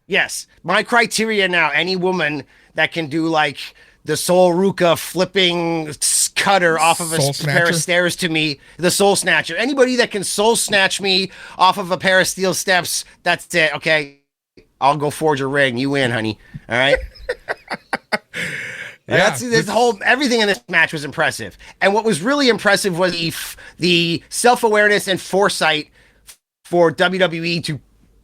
Yes. My criteria now, any woman that can do like the Soul Ruka flipping cutter off of a pair of stairs to me, the Soul Snatcher. Anybody that can Soul Snatch me off of a pair of steel steps, that's it, okay? I'll go forge a ring. You win, honey. All right? Yeah, everything in this match was impressive. And what was really impressive was the self-awareness and foresight for WWE to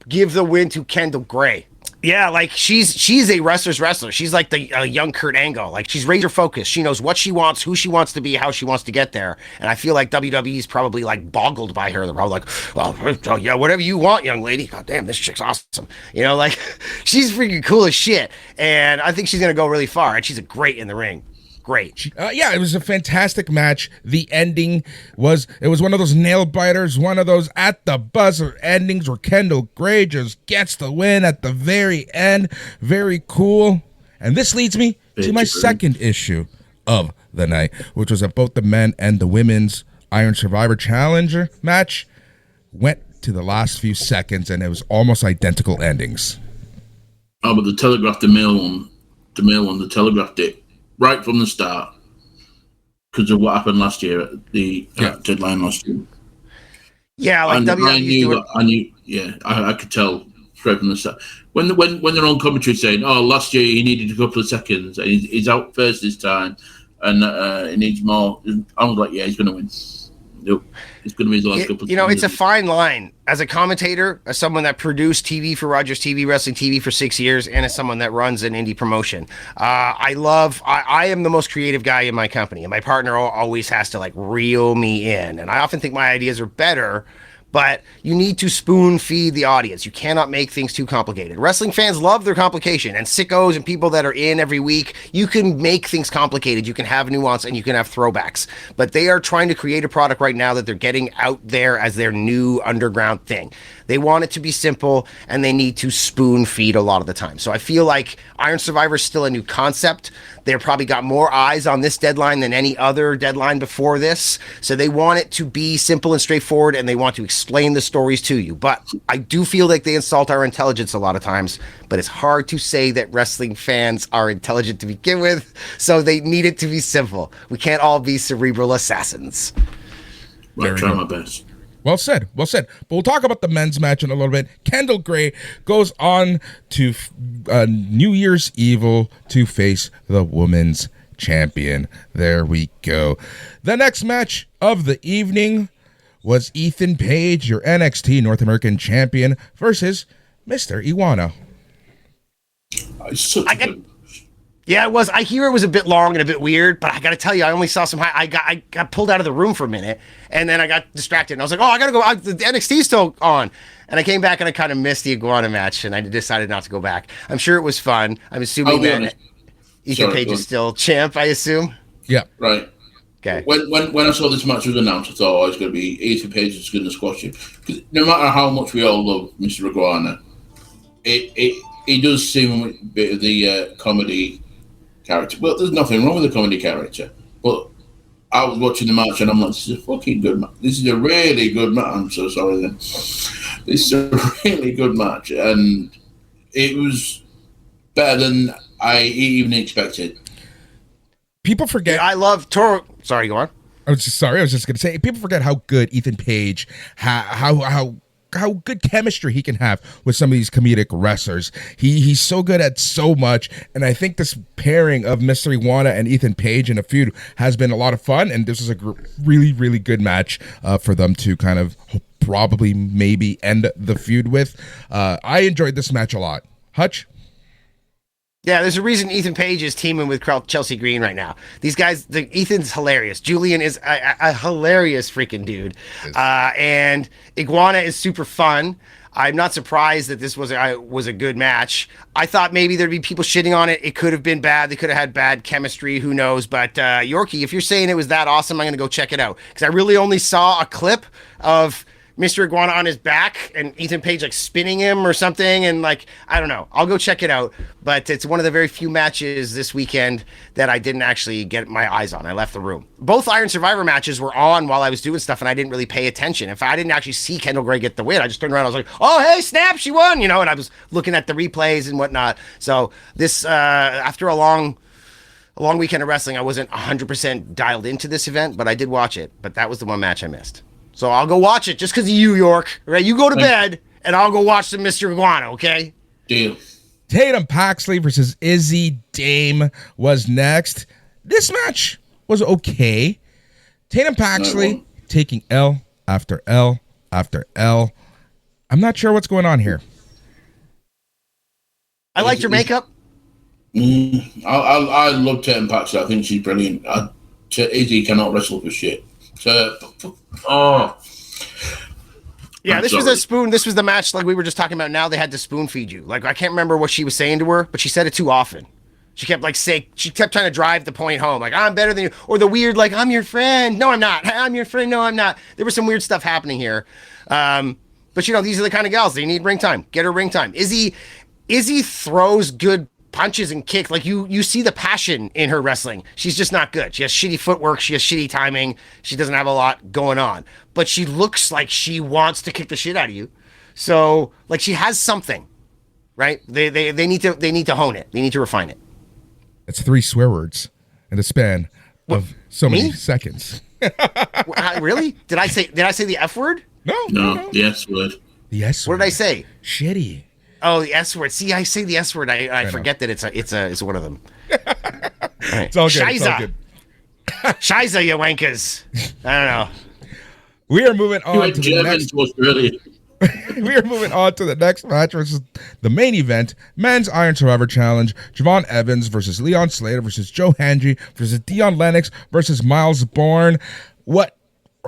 give the win to Kendall Gray. Yeah, like she's a wrestler's wrestler. She's like the young Kurt Angle. Like she's razor focused. She knows what she wants, who she wants to be, how she wants to get there. And I feel like WWE's probably like boggled by her. They're probably like, well, yeah, whatever you want, young lady. God damn, this chick's awesome. You know, like she's freaking cool as shit. And I think she's gonna go really far. And she's great in the ring. Great. Yeah, it was a fantastic match. The ending was one of those nail biters, one of those at the buzzer endings where Kendall Gray just gets the win at the very end. Very cool. And this leads me to my second issue of the night, which was that both the men and the women's Iron Survivor Challenger match went to the last few seconds, and it was almost identical endings. Oh, but the male one, the telegraphed it right from the start because of what happened last year at the deadline last year. Yeah, like I could tell straight from the start. When they're on commentary saying, "Oh, last year he needed a couple of seconds, and he's out first this time, and he needs more," I was like, "Yeah, he's going to win." Nope. It's going to be his last couple of You know, it's a fine line. As a commentator, as someone that produced TV for Rogers TV, Wrestling TV for 6 years, and as someone that runs an indie promotion, I am the most creative guy in my company, and my partner always has to like reel me in. And I often think my ideas are better, but you need to spoon feed the audience. You cannot make things too complicated. Wrestling fans love their complication, and sickos and people that are in every week, you can make things complicated. You can have nuance and you can have throwbacks, but they are trying to create a product right now that they're getting out there as their new underground thing. They want it to be simple, and they need to spoon feed a lot of the time. So I feel like Iron Survivor is still a new concept. They've probably got more eyes on this deadline than any other deadline before this. So they want it to be simple and straightforward, and they want to explain the stories to you. But I do feel like they insult our intelligence a lot of times, but it's hard to say that wrestling fans are intelligent to begin with. So they need it to be simple. We can't all be cerebral assassins. I'll try my best. Well said. But we'll talk about the men's match in a little bit. Kendall Gray goes on to New Year's Evil to face the women's champion. There we go. The next match of the evening was Ethan Page, your NXT North American champion, versus Mr. Iguana. Yeah, it was. I hear it was a bit long and a bit weird, but I got to tell you, I only saw some. I got pulled out of the room for a minute, and then I got distracted, and I was like, "Oh, I gotta go." The NXT's still on, and I came back and I kind of missed the Iguana match, and I decided not to go back. I'm sure it was fun. I'm assuming that Ethan Page is still champ. I assume. Yeah. Right. Okay. When I saw this match was announced, I thought, "Oh, it's going to be Ethan Page is going to squash him." Because no matter how much we all love Mr. Iguana, it does seem a bit of the comedy character. Well, there's nothing wrong with the comedy character, but I was watching the match and I'm like, this is a fucking good match. This is a really good match. I'm so sorry then. This is a really good match, and it was better than I even expected. People forget. I love Toro. Sorry, go on. I was just going to say, people forget how good Ethan Page, how good chemistry he can have with some of these comedic wrestlers. He's so good at so much, and I think this pairing of Mr. Iguana and Ethan Page in a feud has been a lot of fun, and this is a really, really good match for them to kind of probably maybe end the feud with. I enjoyed this match a lot. Hutch? Yeah, there's a reason Ethan Page is teaming with Chelsea Green right now. These guys, Ethan's hilarious. Julian is a hilarious freaking dude. And Iguana is super fun. I'm not surprised that this was a good match. I thought maybe there'd be people shitting on it. It could have been bad. They could have had bad chemistry. Who knows? But Yorkie, if you're saying it was that awesome, I'm going to go check it out. Because I really only saw a clip of Mr. Iguana on his back and Ethan Page like spinning him or something. And like, I don't know. I'll go check it out. But it's one of the very few matches this weekend that I didn't actually get my eyes on. I left the room. Both Iron Survivor matches were on while I was doing stuff and I didn't really pay attention. If I didn't actually see Kendall Gray get the win, I just turned around. I was like, oh, hey, snap, she won, and I was looking at the replays and whatnot. So this, after a long weekend of wrestling, I wasn't 100% dialed into this event, but I did watch it. But that was the one match I missed. So I'll go watch it just because of you, York. Right? You go to bed, and I'll go watch the Mr. Iguana, okay? Deal. Tatum Paxley versus Izzy Dame was next. This match was okay. Tatum Paxley taking L after L after L. I'm not sure what's going on here. I liked your makeup. I love Tatum Paxley. I think she's brilliant. Izzy cannot wrestle for shit. Yeah, this was a spoon. This was the match like we were just talking about. Now they had to spoon feed you. Like I can't remember what she was saying to her, but she said it too often. She kept she kept trying to drive the point home. Like I'm better than you, or the weird like I'm your friend. No, I'm not. I'm your friend. No, I'm not. There was some weird stuff happening here. But these are the kind of gals they need ring time. Get her ring time. Izzy throws good punches and kicks. Like you see the passion in her wrestling. She's just not good. She has shitty footwork. She has shitty timing. She doesn't have a lot going on, but she looks like she wants to kick the shit out of you. So like she has something, right? They need to hone it. They need to refine it. That's 3 swear words in the span of so many seconds. Really? Did I say the F word? No. The S word. The S word. What did I say? Shitty. Oh, the S word. See, I say the S word. I forget that it's one of them. Right. It's all good. Shiza. It's all good. Shiza, you wankers. I don't know. We are moving on to the next. We are moving on to the next match, which is the main event: Men's Iron Survivor Challenge. Javon Evans versus Leon Slater versus Joe Hendry versus Dion Lennox versus Miles Bourne. What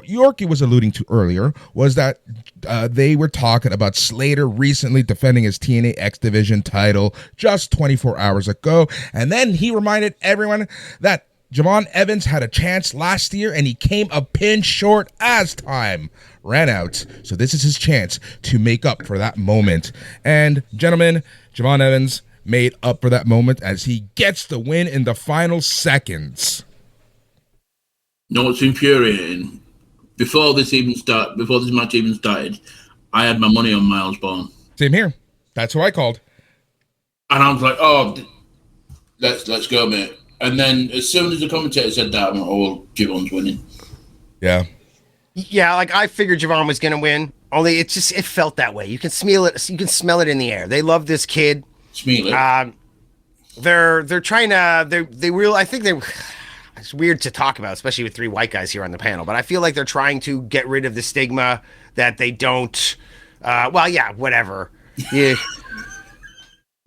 Yorkie was alluding to earlier was that they were talking about Slater recently defending his TNA X Division title just 24 hours ago, and then he reminded everyone that Javon Evans had a chance last year and he came a pin short as time ran out. So this is his chance to make up for that moment. And gentlemen, Javon Evans made up for that moment as he gets the win in the final seconds. You know what's infuriating? Before this match even started, I had my money on Miles Bourne. Same here. That's who I called. And I was like, oh, let's go, mate. And then as soon as the commentator said that, I'm like, oh, Javon's winning. Yeah. Yeah, like I figured Javon was going to win. Only it felt that way. You can smell it. You can smell it in the air. They love this kid. Smell it. They're trying to. I think they. It's weird to talk about, especially with 3 white guys here on the panel, but I feel like they're trying to get rid of the stigma that they don't. Whatever. Yeah.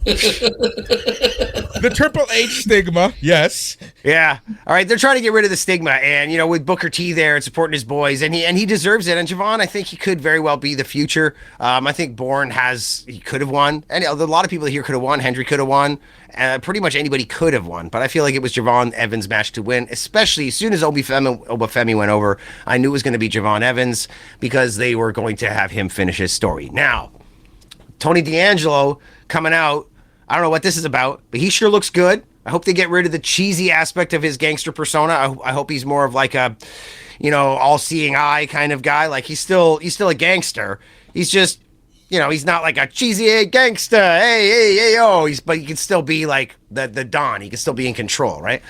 The Triple H stigma, yes. Yeah. All right. They're trying to get rid of the stigma, and with Booker T there and supporting his boys, and he deserves it. And Javon, I think he could very well be the future. I think Bourne he could have won, and a lot of people here could have won. Hendry could have won. Pretty much anybody could have won, but I feel like it was Javon Evans' match to win. Especially as soon as Obafemi went over, I knew it was going to be Javon Evans because they were going to have him finish his story. Now, Tony D'Angelo coming out. I don't know what this is about, but he sure looks good. I hope they get rid of the cheesy aspect of his gangster persona. I hope he's more of like a, all-seeing eye kind of guy. Like he's still a gangster. He's just, he's not like a cheesy gangster. Hey, oh. But he can still be like the Don. He can still be in control, right?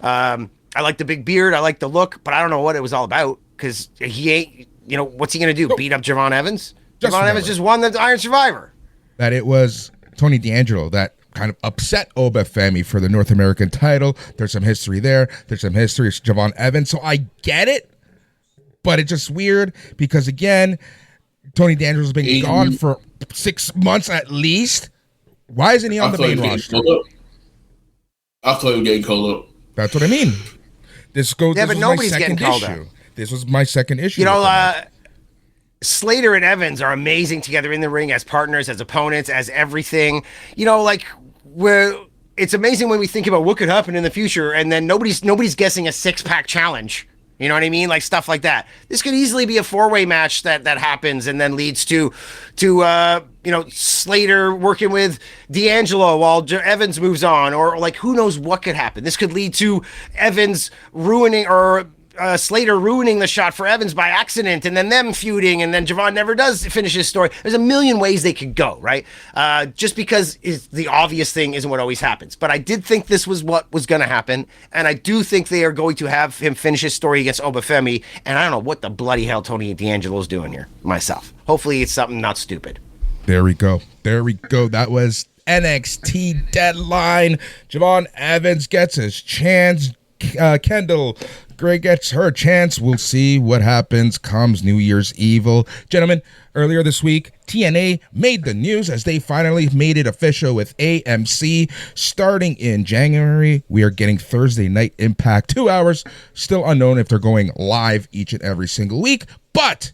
I like the big beard. I like the look, but I don't know what it was all about because he ain't. What's he gonna do? Beat up Javon Evans? Javon Evans just won the Iron Survivor. That it was Tony D'Angelo that kind of upset Obafemi for the North American title. There's some history there. There's some history of Javon Evans. So I get it, but it's just weird because, again, Tony D'Angelo's been gone for 6 months at least. Why isn't he on the main roster? I thought he was getting called up. That's what I mean. But nobody's getting called up. This was my second issue. Slater and Evans are amazing together in the ring as partners, as opponents, as everything. You know, like it's amazing when we think about what could happen in the future, and then nobody's guessing a 6-pack challenge. You know what I mean? Like stuff like that. This could easily be a 4-way match that happens and then leads to Slater working with D'Angelo while Evans moves on, or like who knows what could happen. This could lead to Evans ruining or Slater ruining the shot for Evans by accident, and then them feuding, and then Javon never does finish his story. There's a million ways they could go, right? Just because the obvious thing isn't what always happens. But I did think this was what was going to happen, and I do think they are going to have him finish his story against Obafemi, and I don't know what the bloody hell Tony D'Angelo's doing here myself. Hopefully it's something not stupid. There we go. That was NXT Deadline. Javon Evans gets his chance. Kendall Gray gets her chance. We'll see what happens comes New Year's Evil. Gentlemen, earlier this week, TNA made the news as they finally made it official with AMC. Starting in January, we are getting Thursday Night Impact 2 hours. Still unknown if they're going live each and every single week, but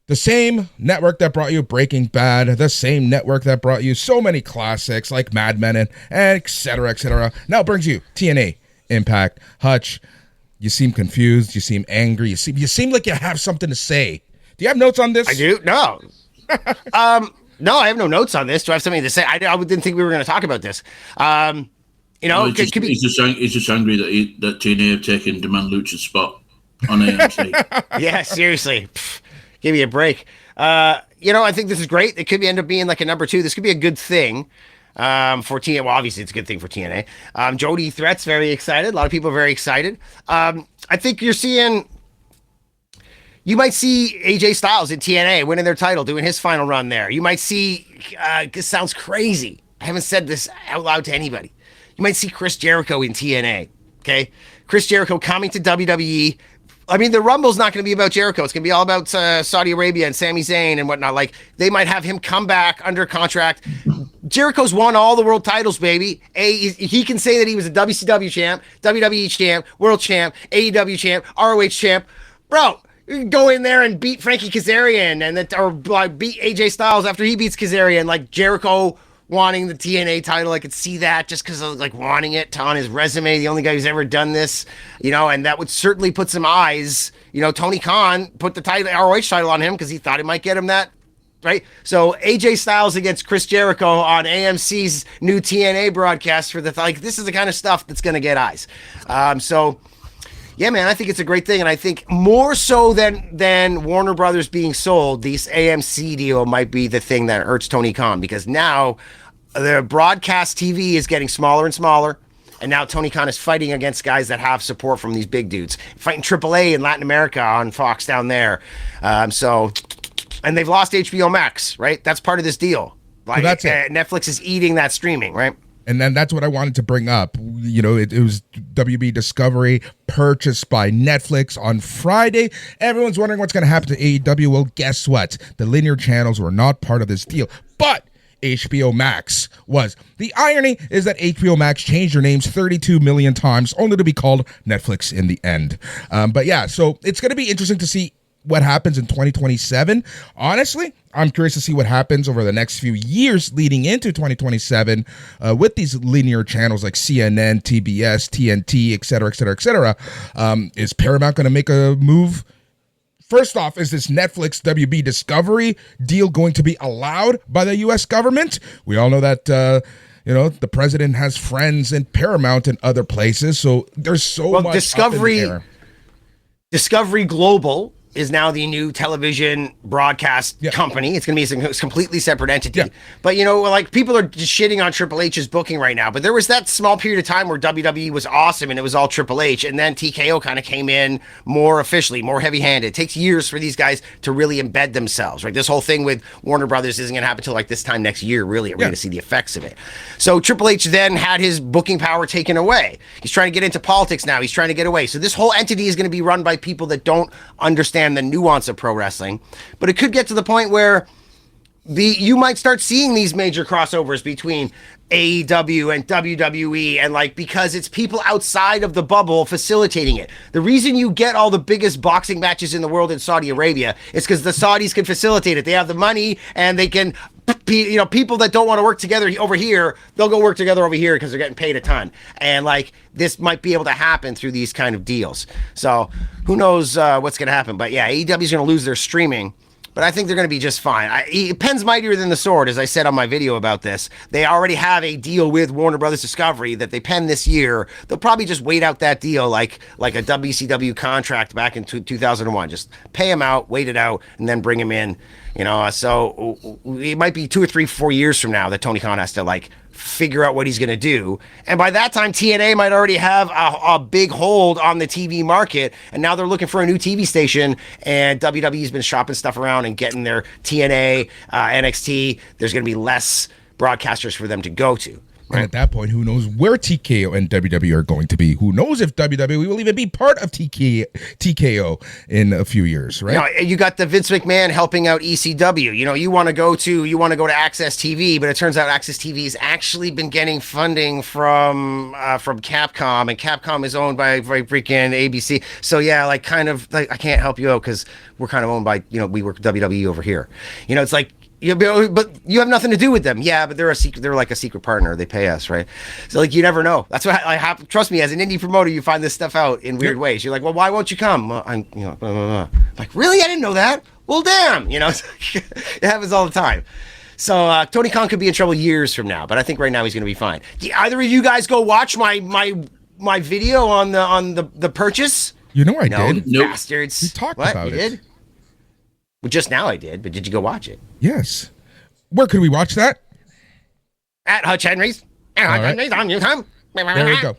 the same network that brought you Breaking Bad, the same network that brought you so many classics like Mad Men and et cetera, now brings you TNA Impact. Hutch, you seem confused. You seem angry. You seem like you have something to say. Do you have notes on this? I do. No. No, I have no notes on this. Do I have something to say? I didn't think we were going to talk about this. He's just angry that TNA have taken Demand Lucha's spot on AMC. Yeah, seriously. Give me a break. I think this is great. It could end up being like a number 2. This could be a good thing. For TNA. Well, obviously it's a good thing for TNA. Jody Threat's very excited. A lot of people are very excited. I think you might see AJ Styles in TNA winning their title, doing his final run there. You might see, this sounds crazy. I haven't said this out loud to anybody. You might see Chris Jericho in TNA. Okay. Chris Jericho coming to WWE. I mean, the Rumble's not going to be about Jericho. It's going to be all about Saudi Arabia and Sami Zayn and whatnot. Like, they might have him come back under contract. Jericho's won all the world titles, baby. He can say that he was a WCW champ, WWE champ, world champ, AEW champ, ROH champ. Bro, you can go in there and beat Frankie Kazarian or beat AJ Styles after he beats Kazarian. Like, Jericho wanting the TNA title, I could see that just because of like wanting it on his resume, the only guy who's ever done this, and that would certainly put some eyes. Tony Khan put the ROH title on him because he thought it might get him that, right? So AJ Styles against Chris Jericho on AMC's new TNA broadcast for this is the kind of stuff that's going to get eyes. Yeah, man, I think it's a great thing, and I think more so than Warner Brothers being sold, this AMC deal might be the thing that hurts Tony Khan, because now the broadcast TV is getting smaller and smaller, and now Tony Khan is fighting against guys that have support from these big dudes, fighting AAA in Latin America on Fox down there. And they've lost HBO Max, right? That's part of this deal. Like, so that's it. Netflix is eating that streaming, right? And then that's what I wanted to bring up. It was WB Discovery purchased by Netflix on Friday. Everyone's wondering what's going to happen to AEW. Well, guess what? The linear channels were not part of this deal, but HBO Max was. The irony is that HBO Max changed their names 32 million times, only to be called Netflix in the end. But yeah, so it's going to be interesting to see what happens in 2027. Honestly, I'm curious to see what happens over the next few years leading into 2027 with these linear channels like CNN, TBS, TNT, et cetera. Is Paramount going to make a move? First off, is this Netflix WB Discovery deal going to be allowed by the U.S. government? We all know that the president has friends in Paramount and other places, so there's so much Discovery, up in the air. Discovery Global is now the new television broadcast company. It's going to be a completely separate entity. Yeah. But, people are just shitting on Triple H's booking right now. But there was that small period of time where WWE was awesome and it was all Triple H. And then TKO kind of came in more officially, more heavy-handed. It takes years for these guys to really embed themselves, right? This whole thing with Warner Brothers isn't going to happen until this time next year, really. We're going to see the effects of it. So Triple H then had his booking power taken away. He's trying to get into politics now. He's trying to get away. So this whole entity is going to be run by people that don't understand the nuance of pro wrestling, but it could get to the point where you might start seeing these major crossovers between AEW and WWE, and like, because it's people outside of the bubble facilitating it. The reason you get all the biggest boxing matches in the world in Saudi Arabia is because the Saudis can facilitate it. They have the money, and they can, people that don't want to work together over here, they'll go work together over here because they're getting paid a ton. And like, this might be able to happen through these kind of deals. So who knows what's going to happen? But yeah, AEW is going to lose their streaming. But I think they're going to be just fine. Pen's mightier than the sword, as I said on my video about this. They already have a deal with Warner Brothers Discovery that they penned this year. They'll probably just wait out that deal like a WCW contract back in 2001. Just pay him out, wait it out, and then bring him in. So it might be 2 or 3, 4 years from now that Tony Khan has to like figure out what he's going to do. And by that time, TNA might already have a big hold on the TV market. And now they're looking for a new TV station. And WWE's been shopping stuff around and getting their TNA, NXT. There's going to be less broadcasters for them to go to. And at that point, who knows where TKO and WWE are going to be? Who knows if WWE will even be part of TKO in a few years, right? You got the Vince McMahon helping out ECW. You want to go to Access TV, but it turns out Access TV has actually been getting funding from Capcom, and Capcom is owned by freaking ABC. So yeah, I can't help you out because we're kind of owned by we work WWE over here. It's like. But you have nothing to do with them. Yeah, but they're like a secret partner. They pay us, right? So you never know. That's what I have. Trust me, as an indie promoter, you find this stuff out in weird ways. You're like, well, why won't you come? Well, I'm, blah, blah, blah. Like, really? I didn't know that. Well, damn, it happens all the time. So Tony Khan could be in trouble years from now, but I think right now he's going to be fine. Either of you guys go watch my video on the purchase? I did. Nope. Bastards. We talked about it. You did? Well, just now I did, but did you go watch it? Yes. Where could we watch that? At Hutch Henry's. Henry's on YouTube. There we go.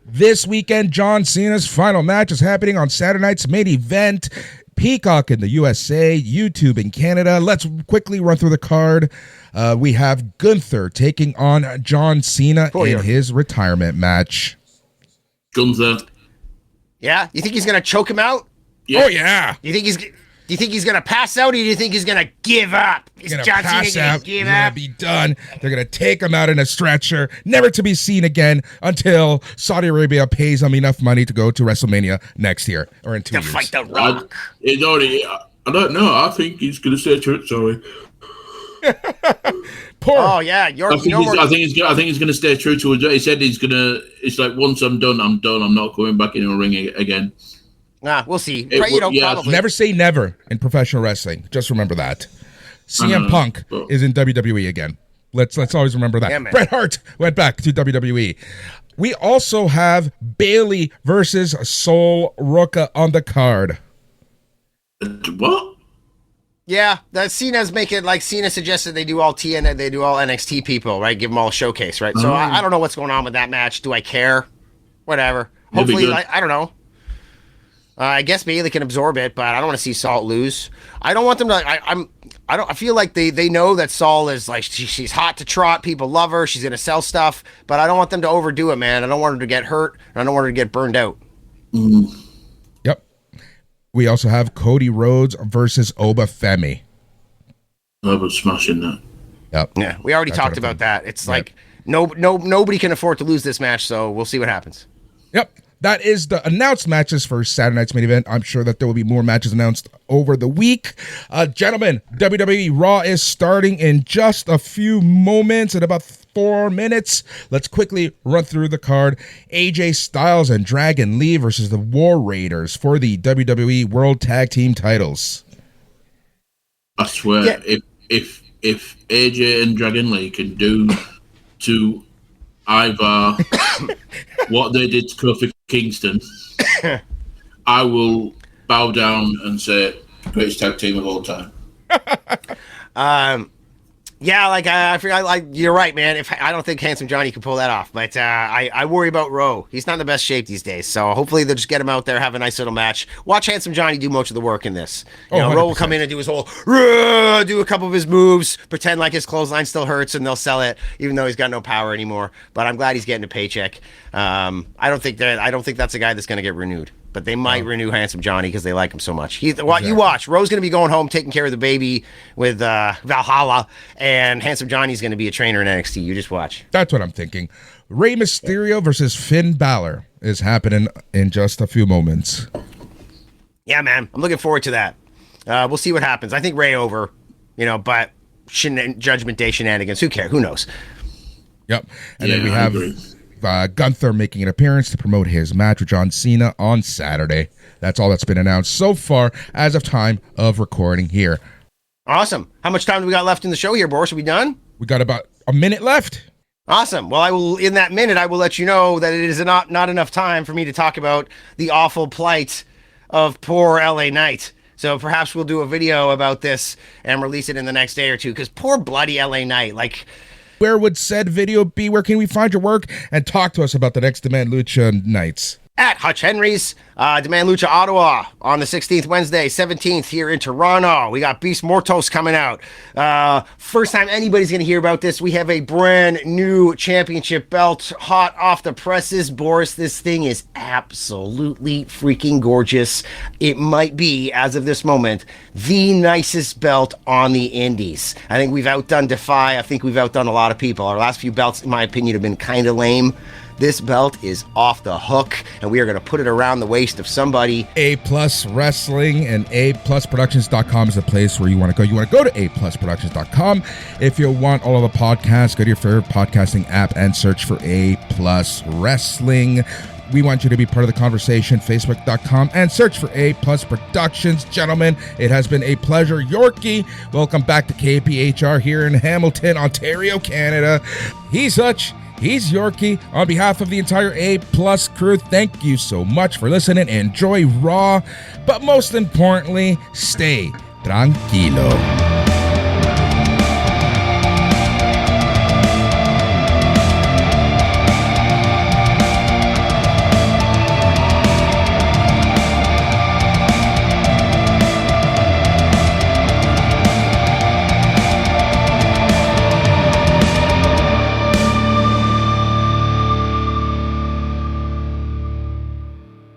This weekend, John Cena's final match is happening on Saturday night's main event. Peacock in the USA, YouTube in Canada. Let's quickly run through the card. We have Gunther taking on John Cena in his retirement match. Gunther. Yeah? You think he's going to choke him out? Yeah. Oh, yeah. Do you think he's going to pass out, or do you think he's going to give up? He's going to pass out. He's going to be done. They're going to take him out in a stretcher, never to be seen again until Saudi Arabia pays him enough money to go to WrestleMania next year or in 2 years. To fight The Rock. I don't know. I think he's going to stay true. Sorry. Oh yeah, Yorke. I think he's going to stay true to it. He said he's going to. It's like, once I'm done. I'm not going back in a ring again. We'll see. Probably. Never say never in professional wrestling. Just remember that. CM Punk is in WWE again. Let's always remember that. Yeah, Bret Hart went back to WWE. We also have Bayley versus Sol Ruca on the card. What? Yeah, that Cena's making, like, Cena suggested they do all TNA, they do all NXT people, right? Give them all a showcase, right? So I don't know what's going on with that match. Do I care? Whatever. Hopefully, I don't know. I guess Bayley can absorb it, but I don't want to see Salt lose. I don't want them to. I feel like they know that Saul is like she's hot to trot. People love her. She's gonna sell stuff, but I don't want them to overdo it, man. I don't want her to get hurt, and I don't want her to get burned out. Yep. We also have Cody Rhodes versus Oba Femi. I was smashing that. Yep. Yeah, we already talked about that. It's like nobody can afford to lose this match, so we'll see what happens. Yep. That is the announced matches for Saturday night's main event. I'm sure that there will be more matches announced over the week. Gentlemen, WWE Raw is starting in just a few moments, in about 4 minutes. Let's quickly run through the card. AJ Styles and Dragon Lee versus the War Raiders for the WWE World Tag Team titles. I swear, if AJ and Dragon Lee can do to Ivar what they did to Kofi Kingston, I will bow down and say greatest tag team of all time. Yeah, I feel like you're right, man. I don't think Handsome Johnny can pull that off, but I worry about Rowe. He's not in the best shape these days, so hopefully they'll just get him out there, have a nice little match. Watch Handsome Johnny do most of the work in this. Rowe will come in and do his whole do a couple of his moves, pretend like his clothesline still hurts, and they'll sell it, even though he's got no power anymore. But I'm glad he's getting a paycheck. I don't think that's a guy that's going to get renewed. But they might renew Handsome Johnny because they like him so much. You watch. Ro's going to be going home taking care of the baby with Valhalla, and Handsome Johnny's going to be a trainer in NXT. You just watch. That's what I'm thinking. Rey Mysterio versus Finn Balor is happening in just a few moments. Yeah, man. I'm looking forward to that. We'll see what happens. I think Rey over, but Judgment Day shenanigans. Who cares? Who knows? Yep. And then we have Gunther making an appearance to promote his match with John Cena on Saturday. That's all that's been announced so far as of time of recording here. Awesome. How much time do we got left in the show here, Boris? Are we done? We got about a minute left. Awesome. Well, in that minute, I will let you know that it is not enough time for me to talk about the awful plight of poor LA Knight. So perhaps we'll do a video about this and release it in the next day or two, because poor bloody LA Knight, where would said video be? Where can we find your work? And talk to us about the next Demand Lucha nights. At Hutch Henry's, Demand Lucha Ottawa on the 16th, Wednesday, 17th here in Toronto. We got Beast Mortos coming out. First time anybody's going to hear about this, we have a brand new championship belt, hot off the presses. Boris, this thing is absolutely freaking gorgeous. It might be, as of this moment, the nicest belt on the indies. I think we've outdone Defy. I think we've outdone a lot of people. Our last few belts, in my opinion, have been kind of lame. This belt is off the hook, and we are going to put it around the waist of somebody. A+ Wrestling and A+Productions.com is the place where you want to go. You want to go to A+Productions.com. If you want all of the podcasts, go to your favorite podcasting app and search for A+ Wrestling. We want you to be part of the conversation, Facebook.com, and search for A+ Productions. Gentlemen, it has been a pleasure. Yorkie, welcome back to KPHR here in Hamilton, Ontario, Canada. He's Hutch. He's Yorkie. On behalf of the entire A+ crew, thank you so much for listening. Enjoy Raw, but most importantly, stay tranquilo.